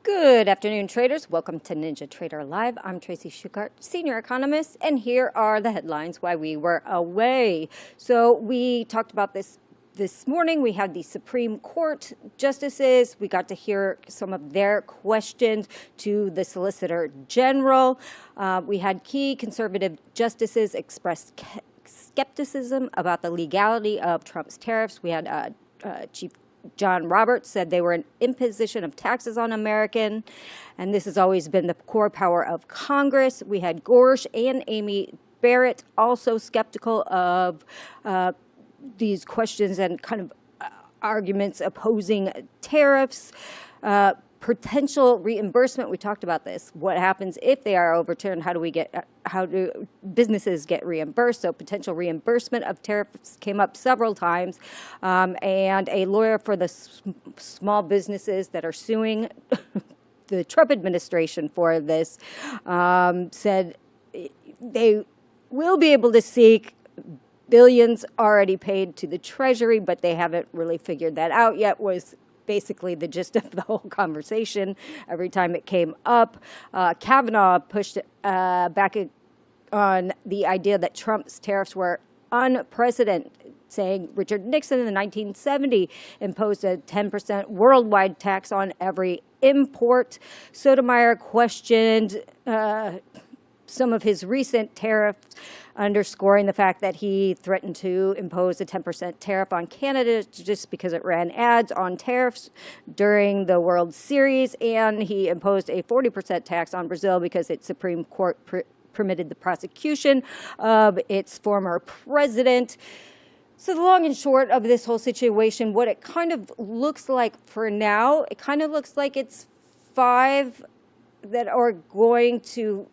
Good afternoon, traders. Welcome to NinjaTrader Live. I'm Tracy Shuchart, senior economist, and here are the headlines why we were away. So we talked about this morning. We had the Supreme Court justices. We got to hear some of their questions to the Solicitor General. We had key conservative justices express skepticism about the legality of Trump's tariffs. We had Chief John Roberts said they were an imposition of taxes on American, and this has always been the core power of Congress. We had Gorsh and Amy Barrett also skeptical of these questions and kind of arguments opposing tariffs. Potential reimbursement, we talked about this. What happens if they are overturned? How do businesses get reimbursed? So potential reimbursement of tariffs came up several times. And a lawyer for the small businesses that are suing the Trump administration for this said they will be able to seek billions already paid to the Treasury, but they haven't really figured that out yet, was basically the gist of the whole conversation every time it came up. Kavanaugh pushed back on the idea that Trump's tariffs were unprecedented, saying Richard Nixon in 1970 imposed a 10% worldwide tax on every import. Sotomayor questioned some of his recent tariffs, underscoring the fact that he threatened to impose a 10% tariff on Canada just because it ran ads on tariffs during the World Series, and he imposed a 40% tax on Brazil because its Supreme Court permitted the prosecution of its former president. So the long and short of this whole situation, what it kind of looks like for now, it kind of looks like it's 5 that are going to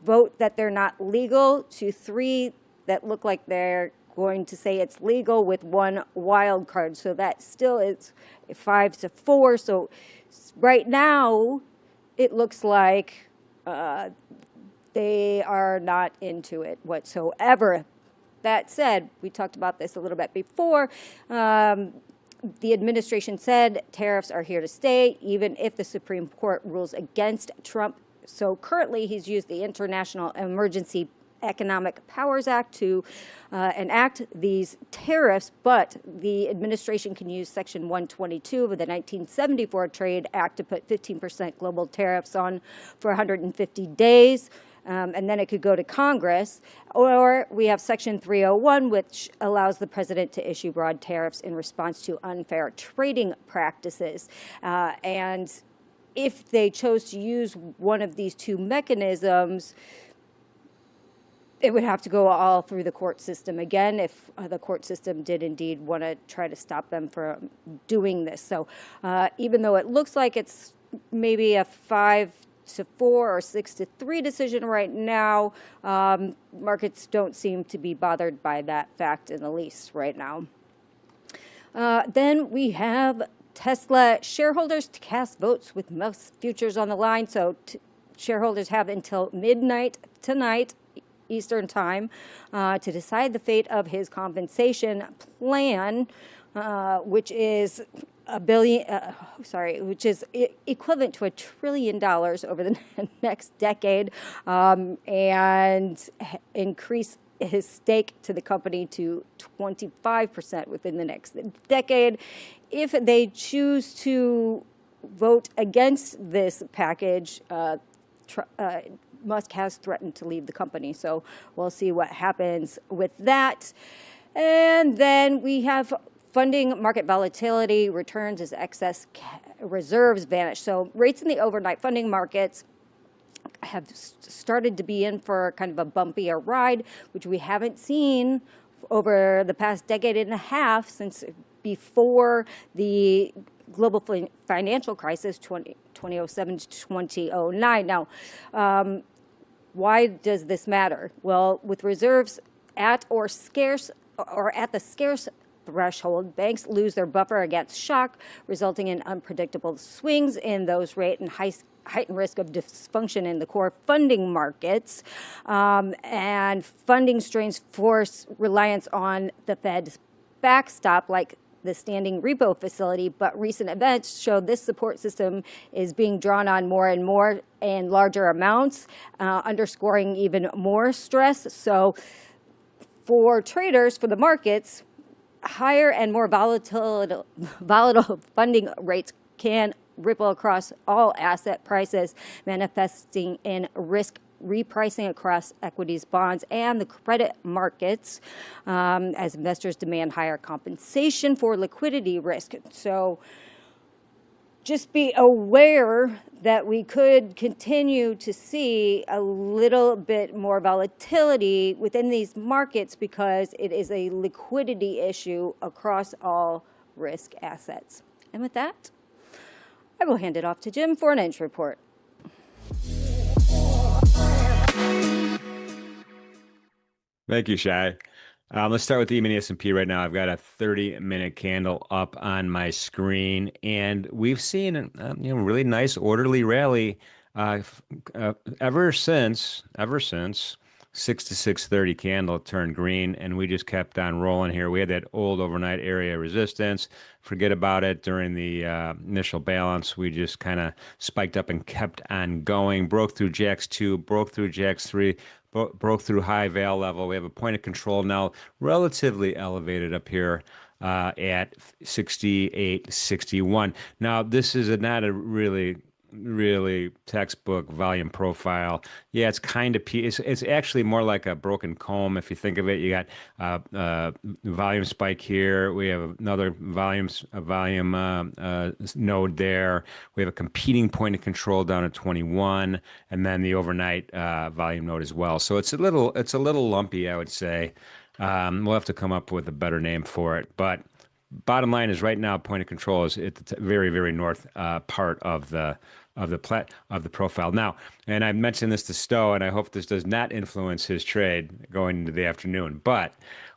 vote that they're not legal, to 3 that look like they're going to say it's legal, with 1 wild card. So that still is 5-4. So right now, it looks like they are not into it whatsoever. That said, we talked about this a little bit before. The administration said tariffs are here to stay, even if the Supreme Court rules against Trump. So currently, he's used the International Emergency Economic Powers Act to enact these tariffs, but the administration can use Section 122 of the 1974 Trade Act to put 15% global tariffs on for 150 days. And then it could go to Congress. Or we have Section 301, which allows the president to issue broad tariffs in response to unfair trading practices. And if they chose to use one of these 2 mechanisms, it would have to go all through the court system again if the court system did indeed want to try to stop them from doing this. So even though it looks like it's maybe a 5-4 or 6-3 decision right now, markets don't seem to be bothered by that fact in the least right now. Then we have Tesla shareholders to cast votes with most futures on the line. So shareholders have until midnight tonight, Eastern time, to decide the fate of his compensation plan, which is which is equivalent to $1 trillion over the next decade, and increase his stake to the company to 25% within the next decade. If they choose to vote against this package, Musk has threatened to leave the company. So we'll see what happens with that. And then we have funding market volatility returns as excess reserves vanish. So rates in the overnight funding markets have started to be in for kind of a bumpier ride, which we haven't seen over the past decade and a half, since before the global financial crisis, 2007 to 2009. Now, why does this matter? Well, with reserves at or at the scarce threshold, banks lose their buffer against shock, resulting in unpredictable swings in those rate and heightened risk of dysfunction in the core funding markets. And funding strains force reliance on the Fed's backstop, like the standing repo facility, but recent events show this support system is being drawn on more and more and larger amounts, underscoring even more stress. So for traders, for the markets, higher and more volatile funding rates can ripple across all asset prices, manifesting in risk repricing across equities, bonds, and the credit markets as investors demand higher compensation for liquidity risk. So just be aware that we could continue to see a little bit more volatility within these markets because it is a liquidity issue across all risk assets. And with that, I will hand it off to Jim for an inch report. Thank you, Shai. Let's start with the E-mini S&P right now. I've got a 30-minute candle up on my screen, and we've seen a really nice orderly rally ever since 6 to 6:30 candle turned green, and we just kept on rolling here. We had that old overnight area resistance. Forget about it during the initial balance. We just kind of spiked up and kept on going. Broke through Jacks 2, broke through Jacks 3, broke through high val level. We have a point of control now relatively elevated up here at 68.61. Now, this is not a really textbook volume profile. Yeah, it's kind of it's actually more like a broken comb if you think of it. You got volume spike here. We have another volume node there. We have a competing point of control down at 21, and then the overnight volume node as well. So it's a little lumpy, I would say. We'll have to come up with a better name for it, but bottom line is right now point of control is at the very, very north part of the profile. Now, and I mentioned this to Stowe, and I hope this does not influence his trade going into the afternoon, but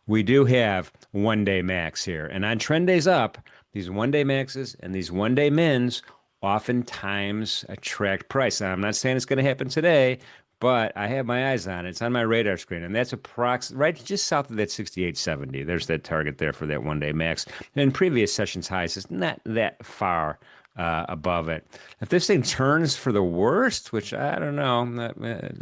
we do have one-day max here. And on trend days up, these one-day maxes and these one-day mins oftentimes attract price. Now, I'm not saying it's going to happen today, but I have my eyes on it. It's on my radar screen, and that's right just south of that 68.70. There's that target there for that one-day max. And previous sessions highs is not that far above it. If this thing turns for the worst, which I don't know,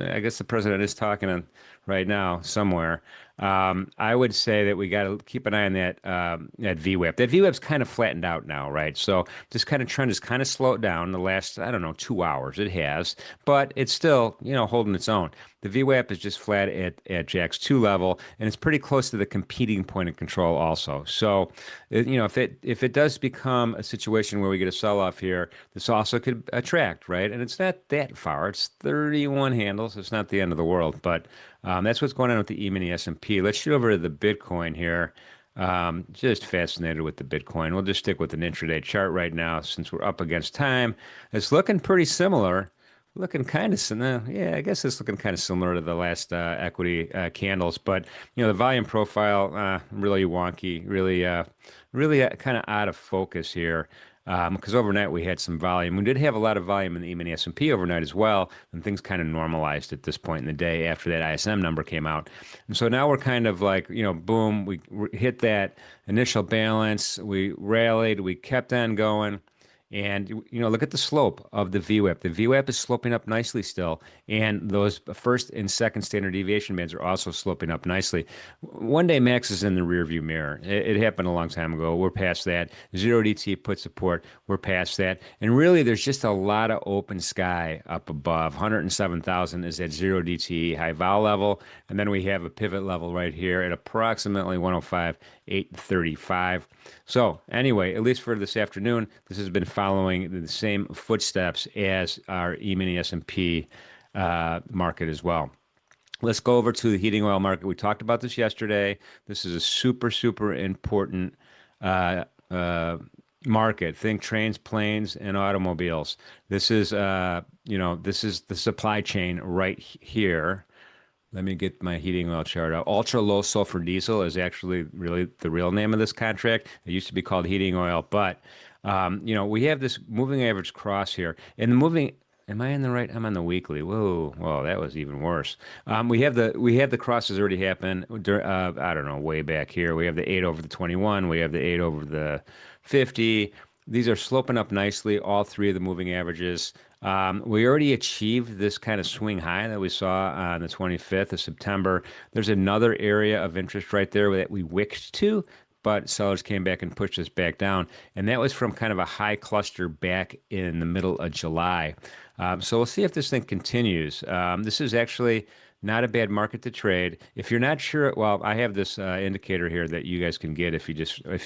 I guess the president is talking right now somewhere. I would say that we got to keep an eye on that VWAP. That VWAP's kind of flattened out now, right? So this kind of trend has kind of slowed down the last, 2 hours. It has, but it's still, holding its own. The VWAP is just flat at Jack's 2 level, and it's pretty close to the competing point of control also. So, if it does become a situation where we get a sell-off here, this also could attract, right? And it's not that far. It's 31 handles. It's not the end of the world, but that's what's going on with the E-mini S&P. Let's shoot over to the Bitcoin here. Just fascinated with the Bitcoin. We'll just stick with an intraday chart right now since we're up against time. It's looking pretty similar. Looking kind of similar. Yeah, I guess it's looking kind of similar to the last equity candles, but the volume profile really wonky, really kind of out of focus here. Because overnight we had some volume. We did have a lot of volume in the E-mini S&P overnight as well, and things kind of normalized at this point in the day after that ISM number came out. And so now we're kind of like, boom, we hit that initial balance, we rallied, we kept on going. And, look at the slope of the VWAP. The VWAP is sloping up nicely still. And those first and second standard deviation bands are also sloping up nicely. One-day max is in the rearview mirror. It happened a long time ago. We're past that. Zero DT put support. We're past that. And really, there's just a lot of open sky up above. 107,000 is at zero DT high vol level. And then we have a pivot level right here at approximately 105,835. So anyway, at least for this afternoon, this has been following the same footsteps as our E-mini S&P market as well. Let's go over to the heating oil market. We talked about this yesterday. This is a super, super important market. Think trains, planes, and automobiles. This is, this is the supply chain right here. Let me get my heating oil chart out. Ultra low sulfur diesel is actually really the real name of this contract. It used to be called heating oil, but we have this moving average cross here, and the moving Am I in the right? I'm on the weekly. Whoa, that was even worse. We have the crosses already happen. I don't know, way back here. We have the 8 over the 21. We have the 8 over the 50. These are sloping up nicely. All three of the moving averages. We already achieved this kind of swing high that we saw on the 25th of September. There's another area of interest right there that we wicked to, but sellers came back and pushed us back down. And that was from kind of a high cluster back in the middle of July. So we'll see if this thing continues. This is actually not a bad market to trade. If you're not sure, well, I have this indicator here that you guys can get if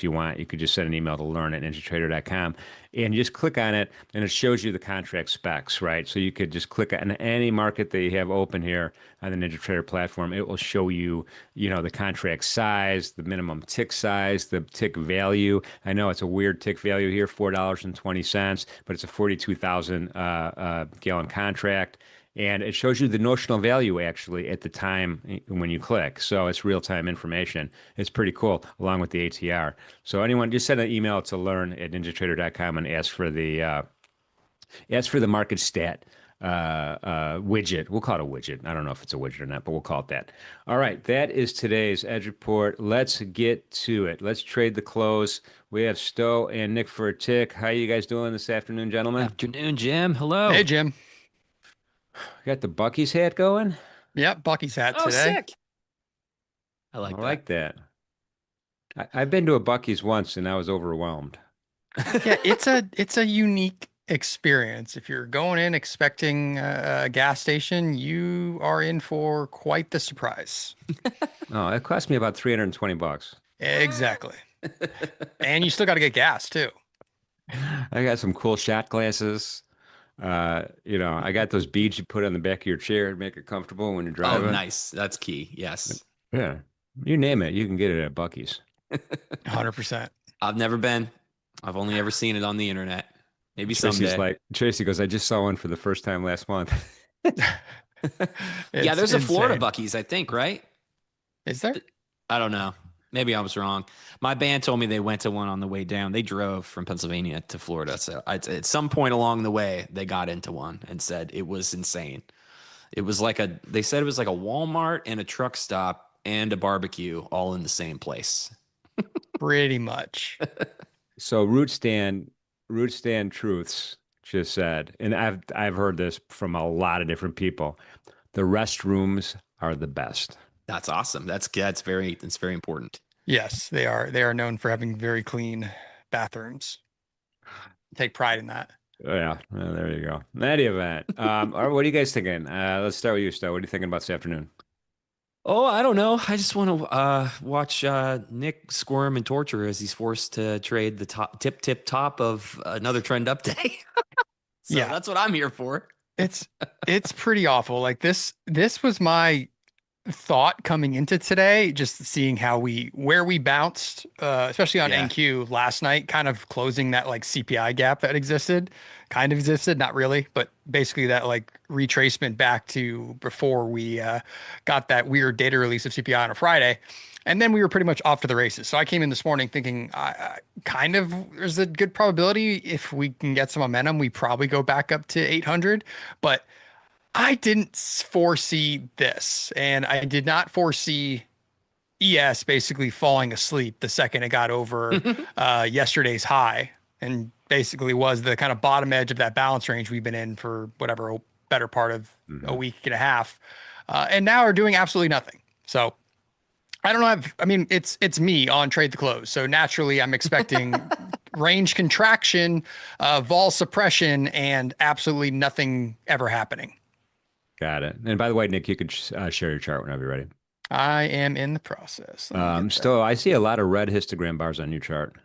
you want. You could just send an email to learn at ninjatrader.com and you just click on it and it shows you the contract specs, right? So you could just click on any market that you have open here on the NinjaTrader platform. It will show you, the contract size, the minimum tick size, the tick value. I know it's a weird tick value here, $4.20, but it's a 42,000 gallon contract. And it shows you the notional value actually at the time when you click. So it's real-time information. It's pretty cool, along with the ATR. So anyone, just send an email to learn@ninjatrader.com and ask for the market stat widget. We'll call it a widget. I don't know if it's a widget or not, but we'll call it that. All right, that is today's Edge Report. Let's get to it. Let's trade the close. We have Stowe and Nick for a tick. How you guys doing this afternoon, gentlemen? Afternoon, Jim. Hello. Hey, Jim. Got the Bucky's hat going? Yep, Bucky's hat Oh, today. sick. I like that. I've been to a Bucky's once and I was overwhelmed. Yeah, it's a unique experience. If you're going in expecting a gas station, you are in for quite the surprise. Oh, it cost me about $320. Exactly. And you still got to get gas too. I got some cool shot glasses. I got those beads you put on the back of your chair to make it comfortable when you're driving. Oh, nice. That's key. Yes. Yeah. You name it, you can get it at Bucky's. 100%. I've never been. I've only ever seen it on the internet. Maybe someday. Tracy goes, I just saw one for the first time last month. Yeah, there's a Florida insane. Bucky's, I think, right? Is there? I don't know. Maybe I was wrong. My band told me they went to one on the way down. They drove from Pennsylvania to Florida. So at some point along the way, they got into one and said it was insane. It was they said it was like a Walmart and a truck stop and a barbecue all in the same place. Pretty much. So root stand truths just said, and I've heard this from a lot of different people. The restrooms are the best. That's awesome. That's very important. Yes, they are. They are known for having very clean bathrooms. Take pride in that. Yeah, well, there you go. In any event, all right, what are you guys thinking? Let's start with you, Stowe. What are you thinking about this afternoon? Oh, I don't know. I just want to watch Nick squirm and torture as he's forced to trade the top of another trend up day. So Yeah. that's what I'm here for. It's pretty awful. Like this was my thought coming into today, just seeing where we bounced, especially on Yeah. NQ last night, kind of closing that like CPI gap that existed, not really, but basically that like retracement back to before we got that weird data release of CPI on a Friday. And then we were pretty much off to the races. So I came in this morning thinking there's a good probability if we can get some momentum, we probably go back up to 800, but I didn't foresee this, and I did not foresee ES basically falling asleep the second it got over yesterday's high, and basically was the kind of bottom edge of that balance range we've been in for whatever a better part of a week and a half, and now are doing absolutely nothing. So I don't know. I mean, it's me on trade the close, so naturally I'm expecting range contraction, vol suppression, and absolutely nothing ever happening. Got it. And by the way, Nick, you could share your chart whenever you're ready. I am in the process. Still, I see a lot of red histogram bars on your chart.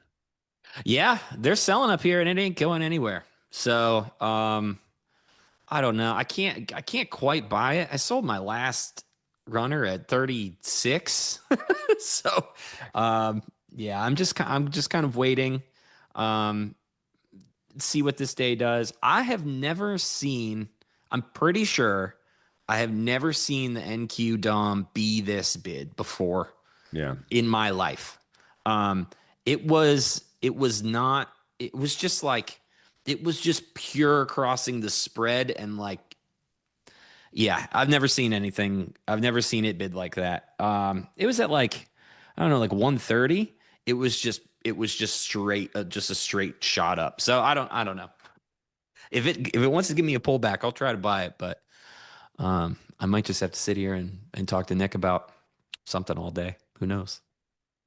Yeah, they're selling up here and it ain't going anywhere. So I don't know. I can't quite buy it. I sold my last runner at 36. So yeah, I'm just kind of waiting. See what this day does. I'm pretty sure I have never seen the NQ DOM be this bid before. Yeah. In my life. It was just like it was just pure crossing the spread and like, yeah, I've never seen anything. I've never seen it bid like that. It was at like, I don't know, like 130. It was just straight, just a straight shot up. So I don't know. If it wants to give me a pullback, I'll try to buy it, but I might just have to sit here and talk to Nick about something all day. Who knows?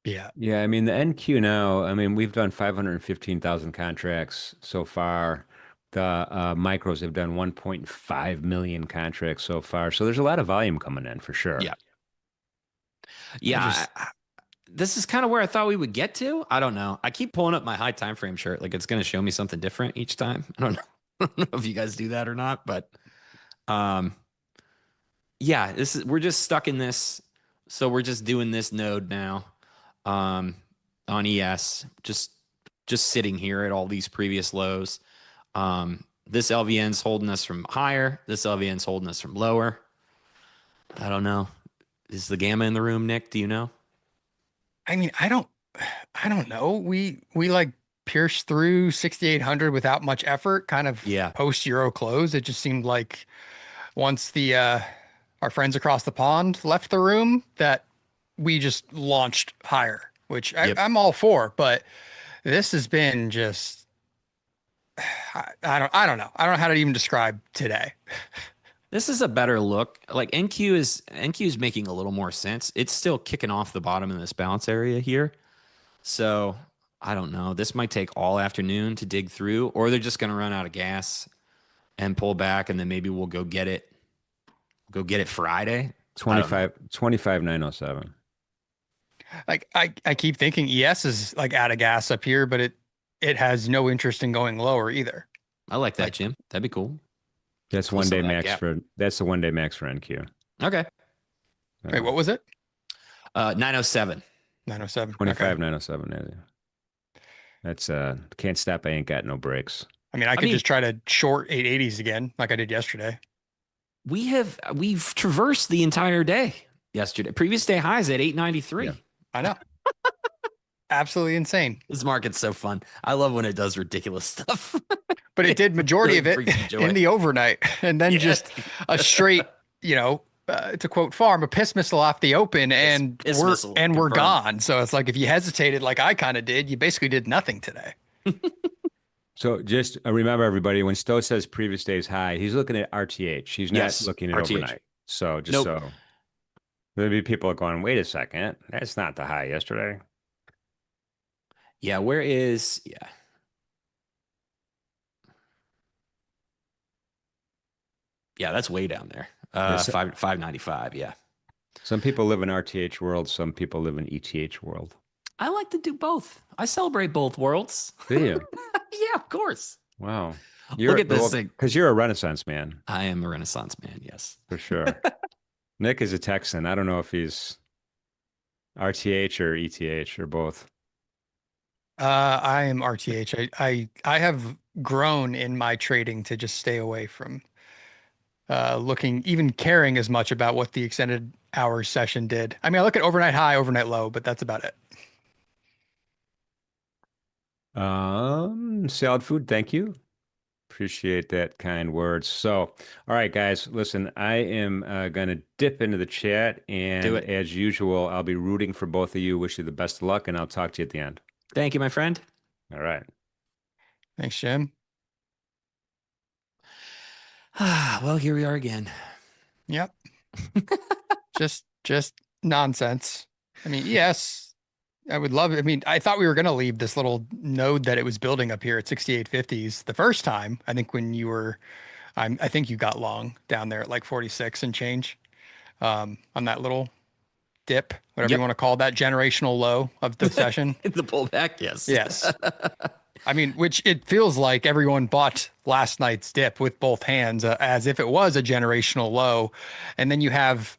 Yeah. Yeah, I mean the NQ now, I mean we've done 515,000 contracts so far. The micros have done 1.5 million contracts so far. So there's a lot of volume coming in for sure. Yeah. Yeah. This is kind of where I thought we would get to. I don't know. I keep pulling up my high time frame chart. Like it's going to show me something different each time. I don't know. I don't know if you guys do that or not, but yeah, we're just stuck in this. So we're just doing this node now on ES, just sitting here at all these previous lows. This LVN's holding us from higher. This LVN's holding us from lower. I don't know. Is the gamma in the room, Nick? Do you know? I mean, I don't know. We like pierced through 6,800 without much effort, kind of Yeah. post Euro close. It just seemed like once the our friends across the pond left the room that we just launched higher, which Yep. I'm all for, but this has been just I don't know. I don't know how to even describe today. This is a better look. Like NQ is making a little more sense. It's still kicking off the bottom in this balance area here. So I don't know. This might take all afternoon to dig through, or they're just going to run out of gas and pull back, and then maybe we'll go get it. Go get it Friday. 25,907. Like I keep thinking ES is like out of gas up here, but it has no interest in going lower either. I like that, Jim. That'd be cool. That's Close one to day that max gap. that's the 1 day max for NQ. Okay. Wait, what was it? 907. 907. 25,907. Yeah. That's can't stop. I ain't got no brakes. I mean, I could just try to short 880s again, like I did yesterday. We've traversed the entire day yesterday. Previous day highs at 893. Yeah. I know. Absolutely insane. This market's so fun. I love when it does ridiculous stuff. But it did majority of Really brings me it joy. in the overnight, and then just a straight, to quote Farm, a piss missile off the open, and Piss missile, we're confirmed. gone. So it's like if you hesitated, like I kind of did, you basically did nothing today. So just remember, everybody, when Stowe says previous day's high, he's looking at RTH. He's not Yes, looking at RTH. overnight. So just Nope. so there'll be people going, wait a second, that's not the high yesterday. Yeah, where is Yeah, that's way down there. Yes. 595, yeah. Some people live in RTH world, some people live in ETH world. I like to do both. I celebrate both worlds. Do you? Yeah, of course. Wow. Look at this thing. Because you're a Renaissance man, I am a Renaissance man, yes. for sure. Nick is a Texan. I don't know if he's RTH or ETH or both. I am RTH. I have grown in my trading to just stay away from even caring as much about what the extended hours session did. I mean, I look at overnight high, overnight low, but that's about it. Salad food, thank you. Appreciate that kind words. So, all right, guys, listen, I am going to dip into the chat, and Do it. as usual, I'll be rooting for both of you. Wish you the best of luck, and I'll talk to you at the end. Thank you, my friend. All right. Thanks, Jim. Well, here we are again. Yep. just nonsense. I mean, yes, I would love it. I mean, I thought we were going to leave this little node that it was building up here at 6850s the first time. I think when you were, I think you got long down there at like 46 and change on that little dip, whatever Yep. you want to call that generational low of the session. The pullback, yes. Yes. I mean, which it feels like everyone bought last night's dip with both hands as if it was a generational low. And then you have,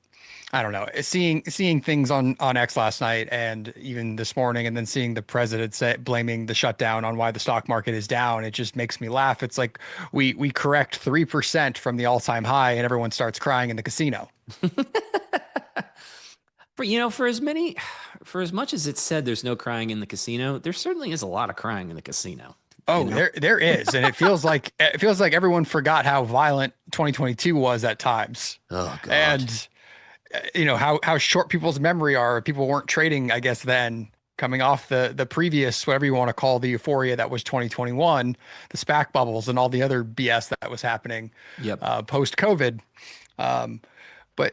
I don't know, seeing things on X last night and even this morning, and then seeing the president blaming the shutdown on why the stock market is down. It just makes me laugh. It's like we correct 3% from the all-time high and everyone starts crying in the casino. For as much as it's said there's no crying in the casino, there certainly is a lot of crying in the casino. Oh, you know? there is, and it feels like everyone forgot how violent 2022 was at times, Oh God. and how short people's memory are. People weren't trading, I guess, then coming off the previous, whatever you want to call the euphoria that was 2021, the SPAC bubbles and all the other BS that was happening Yep. post COVID.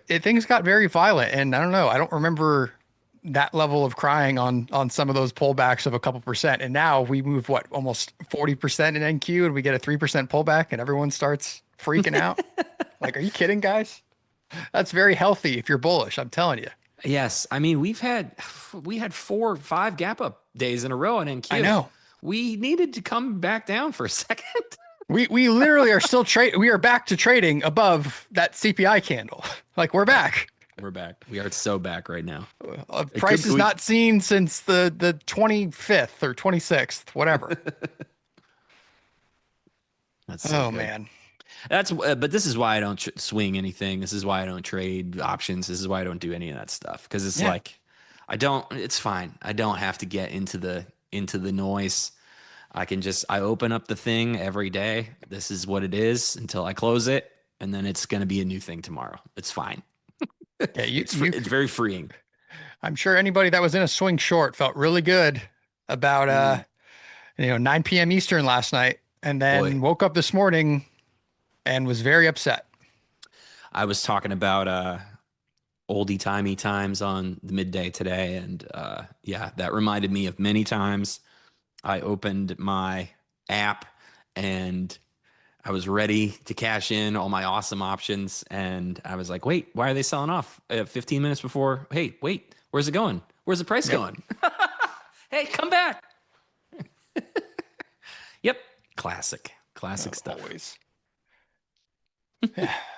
Things got very violent, and I don't know. I don't remember that level of crying on some of those pullbacks of a couple percent. And now we move what, almost 40% in NQ, and we get a 3% pullback, and everyone starts freaking out. Like, are you kidding, guys? That's very healthy if you're bullish. I'm telling you. Yes. I mean, we had 4 or 5 gap up days in a row in NQ. I know. We needed to come back down for a second. We literally are still we are back to trading above that CPI candle. Like, we're back. We're back. We are so back right now. Price is not seen since the 25th or 26th, whatever. That's so good. Man. But this is why I don't swing anything. This is why I don't trade options. This is why I don't do any of that stuff. Because it's like, it's fine. I don't have to get into the noise. I open up the thing every day. This is what it is until I close it. And then it's going to be a new thing tomorrow. It's fine. Yeah, it's very freeing. I'm sure anybody that was in a swing short felt really good about 9 p.m. Eastern last night, and then woke up this morning and was very upset. I was talking about oldie timey times on the midday today, and that reminded me of many times I opened my app and I was ready to cash in all my awesome options. And I was like, wait, why are they selling off 15 minutes before? Hey, wait, where's it going? Where's the price going? Hey, come back. Yep. Classic stuff. Always.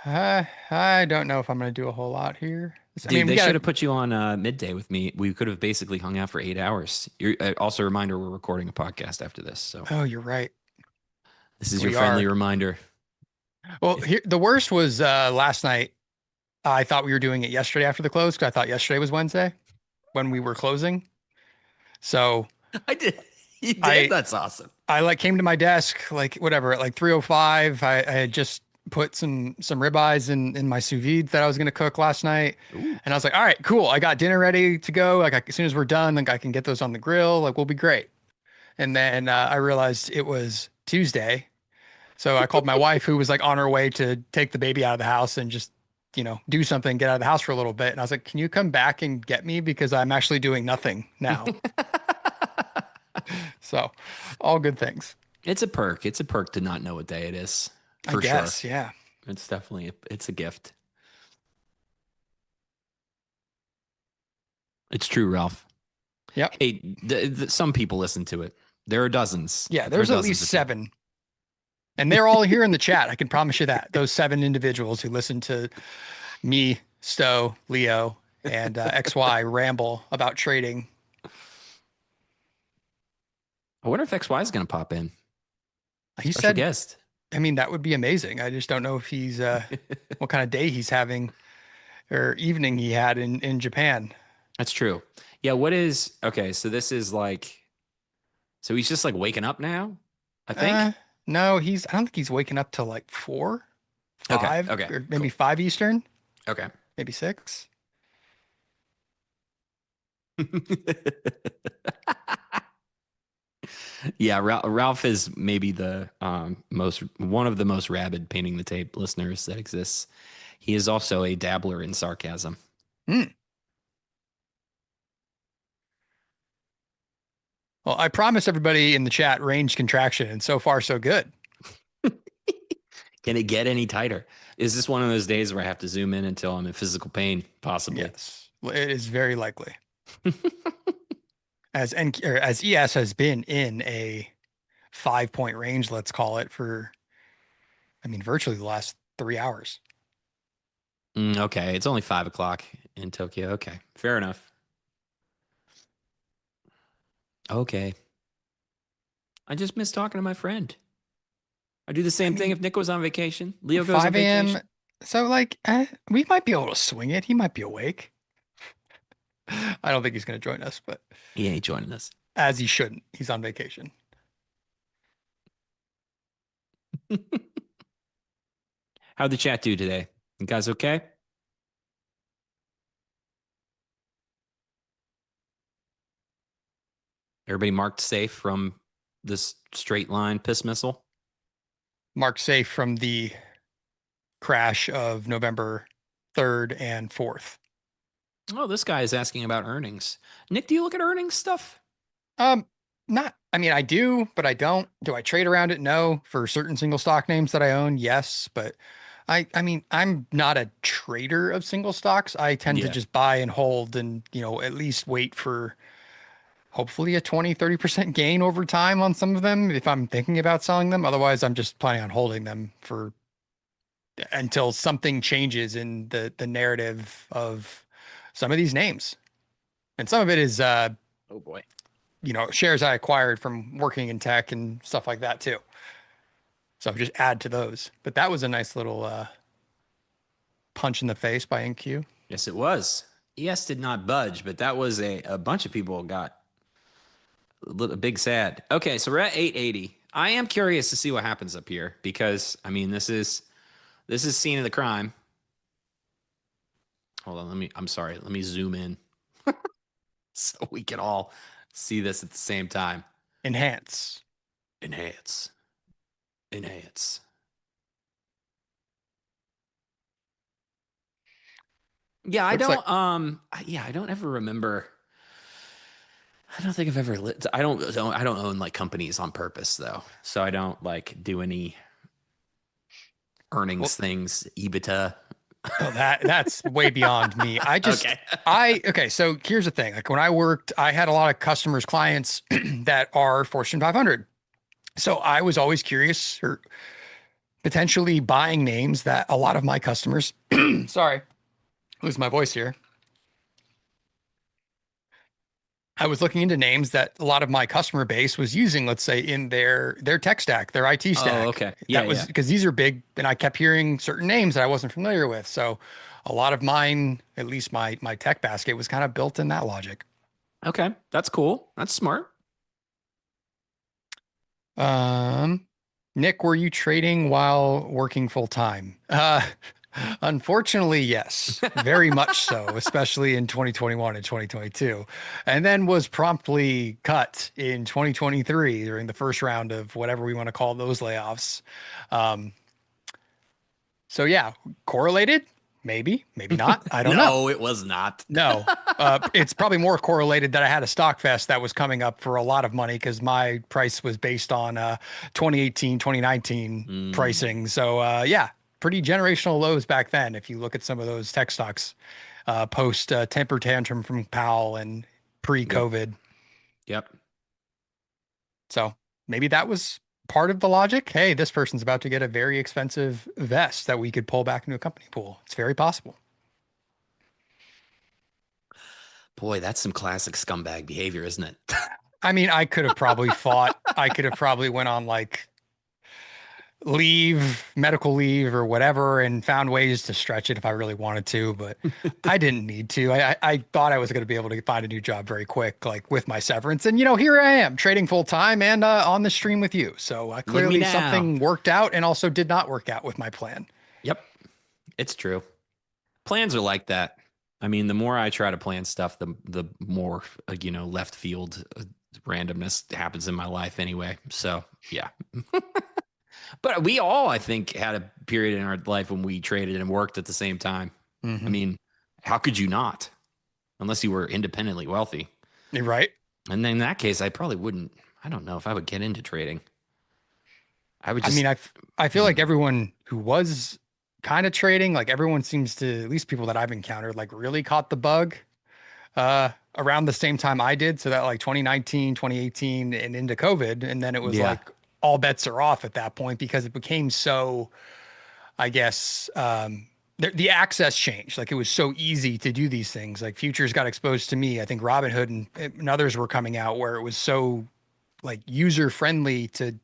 I don't know if I'm going to do a whole lot here. Dude, they should have put you on midday with me. We could have basically hung out for 8 hours. Also, a reminder, we're recording a podcast after this. So, you're right. This is your friendly reminder. Well, the worst was last night. I thought we were doing it yesterday after the close, because I thought yesterday was Wednesday when we were closing. So I did. You did? That's awesome. I came to my desk, like whatever, at like 3:05. I had just put some ribeyes in my sous vide that I was going to cook last night. Ooh. And I was like, all right, cool. I got dinner ready to go. Like, as soon as we're done, like, I can get those on the grill. Like, we'll be great. And then I realized it was Tuesday. So I called my wife, who was like on her way to take the baby out of the house and just, do something, get out of the house for a little bit. And I was like, can you come back and get me? Because I'm actually doing nothing now. So all good things. It's a perk. It's a perk to not know what day it is. For sure. Yeah. It's definitely, it's a gift. It's true, Ralph. Yep. Hey, some people listen to it. There are dozens. Yeah, there's at least 7. And they're all here in the chat. I can promise you that. Those 7 individuals who listen to me, Stowe, Leo, and XY ramble about trading. I wonder if XY is going to pop in. He said, guest. I mean, that would be amazing. I just don't know if he's what kind of day he's having or evening he had in Japan. That's true. Yeah. Okay. So this is like, so he's just like waking up now, I think. No, I don't think he's waking up till like 4, 5, okay, or maybe 5 Eastern. Okay. Maybe 6. Yeah, Ralph is maybe the one of the most rabid painting the tape listeners that exists. He is also a dabbler in sarcasm. Well, I promise everybody in the chat range contraction, and so far so good. Can it get any tighter? Is this one of those days where I have to zoom in until I'm in physical pain? Possibly. Yes, it is very likely. As ES has been in a 5-point range, let's call it, for, virtually the last 3 hours. Okay, it's only 5 o'clock in Tokyo. Okay, fair enough. Okay. I just miss talking to my friend. I do the same thing if Nick was on vacation. Leo goes on vacation. So we might be able to swing it. He might be awake. I don't think he's going to join us, but he ain't joining us. As he shouldn't. He's on vacation. How'd the chat do today? You guys okay? Everybody marked safe from this straight line piss missile? Mark safe from the crash of November 3rd and 4th. Oh, this guy is asking about earnings. Nick, do you look at earnings stuff? Not, I mean, I do, but I don't. Do I trade around it? No. For certain single stock names that I own, yes. But I mean, I'm not a trader of single stocks. I tend to Yeah. just buy and hold and, at least wait for hopefully a 20-30% gain over time on some of them if I'm thinking about selling them. Otherwise, I'm just planning on holding them for until something changes in the narrative of some of these names. And some of it is Oh boy. shares I acquired from working in tech and stuff like that too. So just add to those. But that was a nice little punch in the face by NQ. Yes, it was. ES did not budge, but that was a bunch of people got a big sad. Okay, so we're at 880. I am curious to see what happens up here because I mean this is scene of the crime. Hold on, I'm sorry. Let me zoom in so we can all see this at the same time. Enhance. Enhance. Enhance. Yeah, I don't I don't ever remember. I don't think I've ever I don't own like companies on purpose though. So I don't like do any earnings things, EBITDA. Oh, that's way beyond me. I just okay, so here's the thing. Like when I worked, I had a lot of customers, clients that are Fortune 500. So I was always curious or potentially buying names that a lot of my customers, sorry, lose my voice here. I was looking into names that a lot of my customer base was using, let's say, in their tech stack, their IT stack. Oh, okay. Yeah, that was because these are big, and I kept hearing certain names that I wasn't familiar with. So a lot of mine, at least my tech basket, was kind of built in that logic. Okay, that's cool. That's smart. Nick, were you trading while working full time? Unfortunately, yes, very much so, especially in 2021 and 2022, and then was promptly cut in 2023 during the first round of whatever we want to call those layoffs. So yeah, correlated, maybe not. I don't know. No, it was not. No, it's probably more correlated that I had a stock vest that was coming up for a lot of money because my price was based on 2018, 2019 pricing. So yeah, pretty generational lows back then. If you look at some of those tech stocks post temper tantrum from Powell and pre-COVID. Yep. So maybe that was part of the logic. Hey, this person's about to get a very expensive vest that we could pull back into a company pool. It's very possible. Boy, that's some classic scumbag behavior, isn't it? I mean, I could have probably fought. I could have probably went on like medical leave or whatever, and found ways to stretch it if I really wanted to, but I didn't need to. I thought I was going to be able to find a new job very quick, like with my severance. And, here I am trading full time and on the stream with you. So clearly something worked out and also did not work out with my plan. Yep. It's true. Plans are like that. I mean, the more I try to plan stuff, the more, left field randomness happens in my life anyway. So, yeah. But we all, I think, had a period in our life when we traded and worked at the same time. Mm-hmm. I mean, how could you not? Unless you were independently wealthy. You're right. And in that case, I probably wouldn't. I don't know if I would get into trading. I feel like everyone who was kind of trading, like everyone seems to, at least people that I've encountered, like really caught the bug around the same time I did. So that like 2019, 2018 and into COVID. And then it was like all bets are off at that point because it became so, I guess, the access changed. Like it was so easy to do these things. Like futures got exposed to me. I think Robinhood and others were coming out where it was so like user friendly to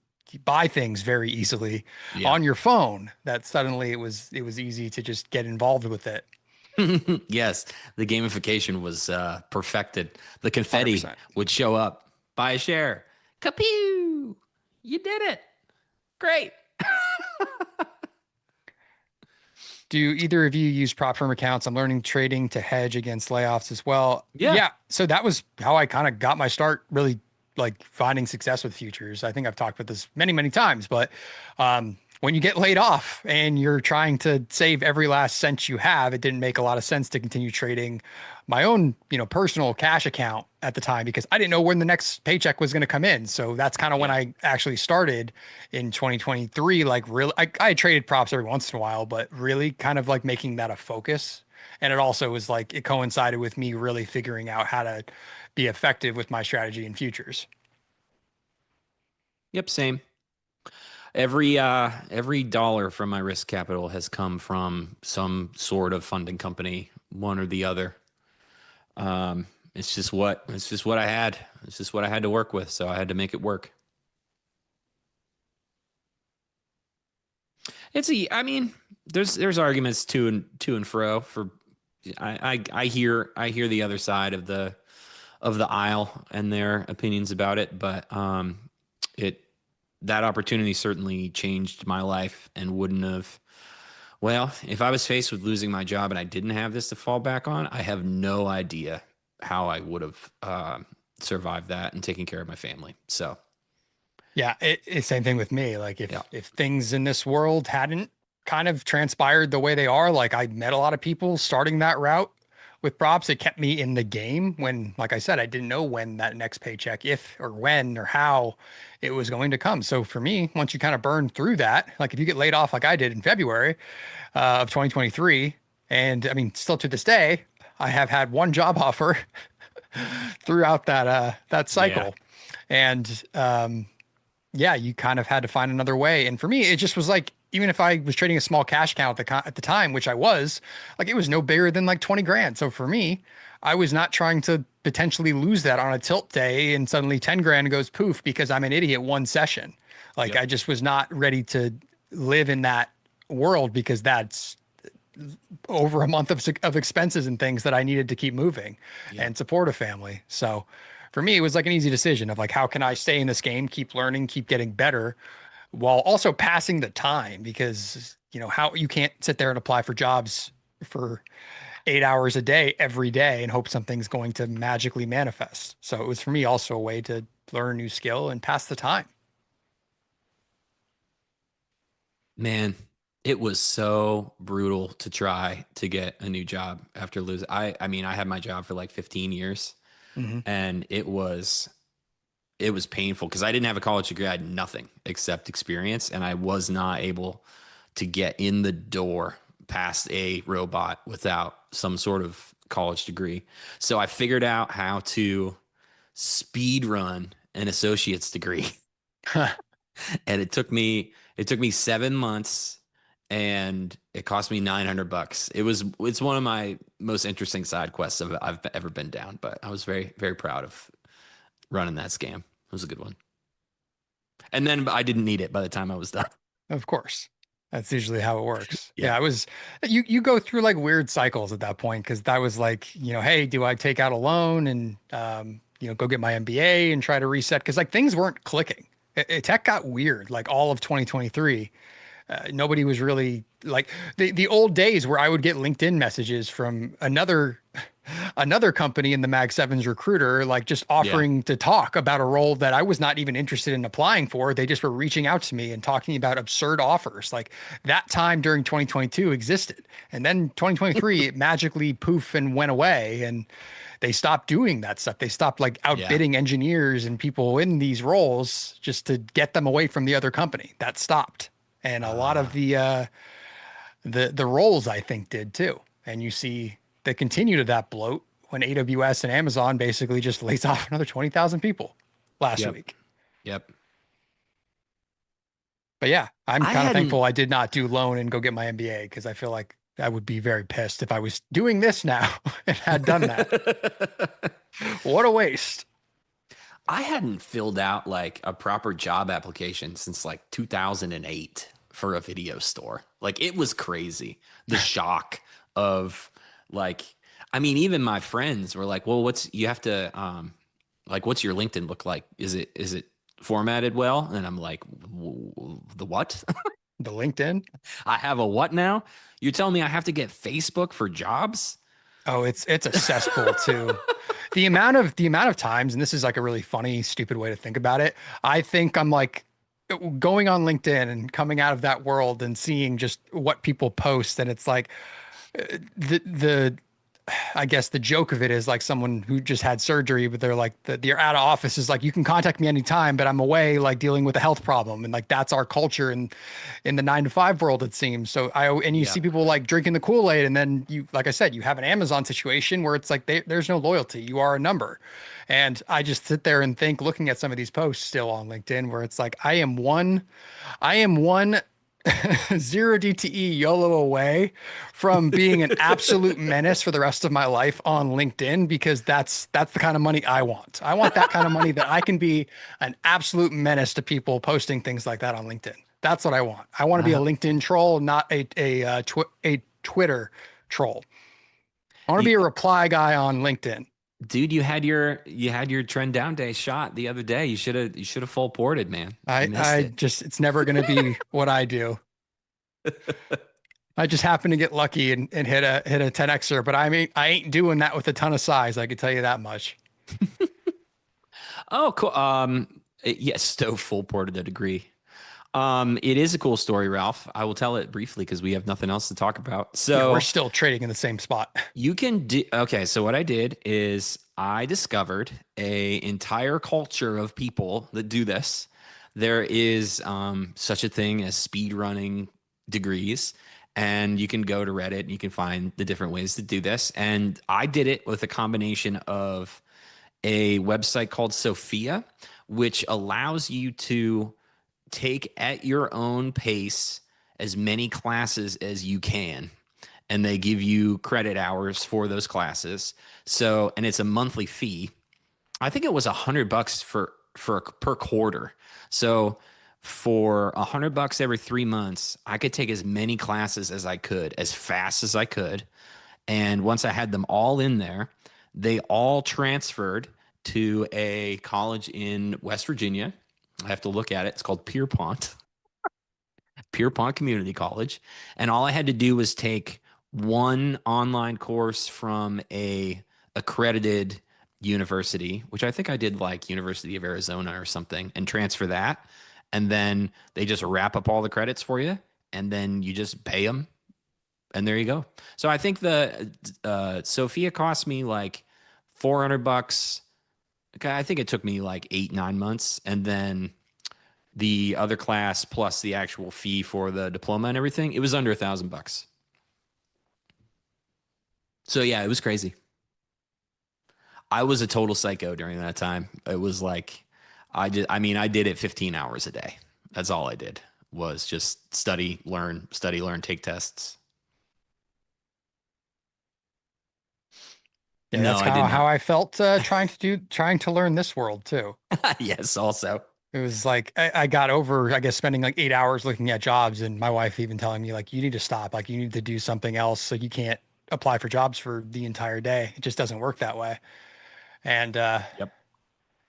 buy things very easily on your phone that suddenly it was easy to just get involved with it. Yes, the gamification was perfected. The confetti 100%. Would show up. Buy a share. Kapew! You did it. Great. Do either of you use prop firm accounts? I'm learning trading to hedge against layoffs as well. Yeah. So that was how I kind of got my start really like finding success with futures. I think I've talked about this many, many times, but when you get laid off and you're trying to save every last cent you have, it didn't make a lot of sense to continue trading my own, personal cash account at the time because I didn't know when the next paycheck was going to come in. So that's kind of when I actually started in 2023. Like really, I had traded props every once in a while, but really kind of like making that a focus. And it also was like it coincided with me really figuring out how to be effective with my strategy in futures. Yep, same. Every dollar from my risk capital has come from some sort of funding company, one or the other. It's just what I had. It's just what I had to work with, so I had to make it work. I mean, there's arguments to and fro for. I hear the other side of the aisle and their opinions about it, but that opportunity certainly changed my life and wouldn't have. Well, if I was faced with losing my job and I didn't have this to fall back on, I have no idea how I would have survived that and taken care of my family. So, yeah, it's same thing with me. Like if things in this world hadn't kind of transpired the way they are, like I met a lot of people starting that route with props. It kept me in the game when, like I said, I didn't know when that next paycheck, if or when or how it was going to come. So for me, once you kind of burn through that, like if you get laid off like I did in February of 2023, and I mean, still to this day, I have had one job offer throughout that cycle. Yeah. And you kind of had to find another way. And for me, it just was like, even if I was trading a small cash account at the time, which I was, like it was no bigger than like 20 grand. So for me, I was not trying to potentially lose that on a tilt day and suddenly 10 grand goes poof because I'm an idiot one session. Like I just was not ready to live in that world because that's over a month of expenses and things that I needed to keep moving and support a family. So for me, it was like an easy decision of like, how can I stay in this game, keep learning, keep getting better while also passing the time? Because, how you can't sit there and apply for jobs for 8 hours a day, every day, and hope something's going to magically manifest. So it was for me also a way to learn a new skill and pass the time. Man, it was so brutal to try to get a new job after losing. I mean, I had my job for like 15 years and it was painful because I didn't have a college degree. I had nothing except experience, and I was not able to get in the door past a robot without some sort of college degree. So I figured out how to speed run an associate's degree. And it took me 7 months and it cost me $900. It's one of my most interesting side quests I've ever been down, but I was very, very proud of running that scam. It was a good one. And then I didn't need it by the time I was done. Of course. That's usually how it works. Yeah, it was you go through like weird cycles at that point because that was like, hey, do I take out a loan and go get my MBA and try to reset? Because like things weren't clicking. Tech got weird like all of 2023. Nobody was really like the old days where I would get LinkedIn messages from another company in the Mag 7's recruiter, like just offering to talk about a role that I was not even interested in applying for. They just were reaching out to me and talking about absurd offers. Like that time during 2022 existed. And then 2023, it magically poof and went away. And they stopped doing that stuff. They stopped like outbidding engineers and people in these roles just to get them away from the other company. That stopped. And a lot of the roles I think did too. And you see the continue to that bloat when AWS and Amazon basically just lays off another 20,000 people last week. Yep. But yeah, I'm kind of thankful I did not do loan and go get my MBA because I feel like I would be very pissed if I was doing this now and had done that. What a waste. I hadn't filled out like a proper job application since like 2008 for a video store. Like it was crazy. The shock of like, I mean, even my friends were like, well, what's your LinkedIn look like? Is it formatted well? And I'm like, the what? The LinkedIn. I have a what now? You're telling me I have to get Facebook for jobs? Oh, it's a cesspool too. The amount of times, and this is like a really funny, stupid way to think about it. I think I'm like going on LinkedIn and coming out of that world and seeing just what people post, and it's like the I guess the joke of it is like someone who just had surgery, but they're like they're out of office is like, you can contact me anytime, but I'm away like dealing with a health problem. And like that's our culture in the 9 to 5 world, it seems. So and you Yeah. see people like drinking the Kool-Aid, and then you, like I said, you have an Amazon situation where it's like there's no loyalty. You are a number. And I just sit there and think, looking at some of these posts still on LinkedIn, where it's like I am one zero DTE YOLO away from being an absolute menace for the rest of my life on LinkedIn, because that's the kind of money I want. I want that kind of money that I can be an absolute menace to people posting things like that on LinkedIn. That's what I want. I want to be a LinkedIn troll, not a Twitter troll. I want to You, be a reply guy on LinkedIn. dude, you had your trend down day shot the other day. You should have full ported, man. You missed I it. just, it's never going to be what I do. I just happen to get lucky and hit a 10xer, but I ain't doing that with a ton of size. I can tell you that much. Oh, cool. Yes, Stowe full ported a degree. It is a cool story, Ralph. I will tell it briefly because we have nothing else to talk about. Yeah, we're So still trading in the same spot. you can do okay. So what I did is I discovered a entire culture of people that do this. There is such a thing as speed running degrees, and you can go to Reddit and you can find the different ways to do this. And I did it with a combination of a website called Sophia, which allows you to take at your own pace as many classes as you can, and they give you credit hours for those classes. So, and it's a monthly fee. I think it was $100 for per quarter. So for $100 every 3 months, I could take as many classes as I could, as fast as I could. And once I had them all in there, they all transferred to a college in West Virginia. I have to look at it. It's called Pierpont, Pierpont Community College. And all I had to do was take one online course from a accredited university, which I think I did like University of Arizona or something, and transfer that. And then they just wrap up all the credits for you, and then you just pay them, and there you go. So I think the Sophia cost me like $400. Okay, I think it took me like 8, 9 months, and then the other class plus the actual fee for the diploma and everything, it was under $1,000. So yeah, it was crazy. I was a total psycho during that time. It was like I did it 15 hours a day. That's all I did, was just study, learn, take tests. Yeah, No, that's I did how not. I felt trying to learn this world too. Yes, also. It was like I got over, I guess, spending like 8 hours looking at jobs, and my wife even telling me like, you need to stop, like you need to do something else. Like you can't apply for jobs for the entire day. It just doesn't work that way. And Yep.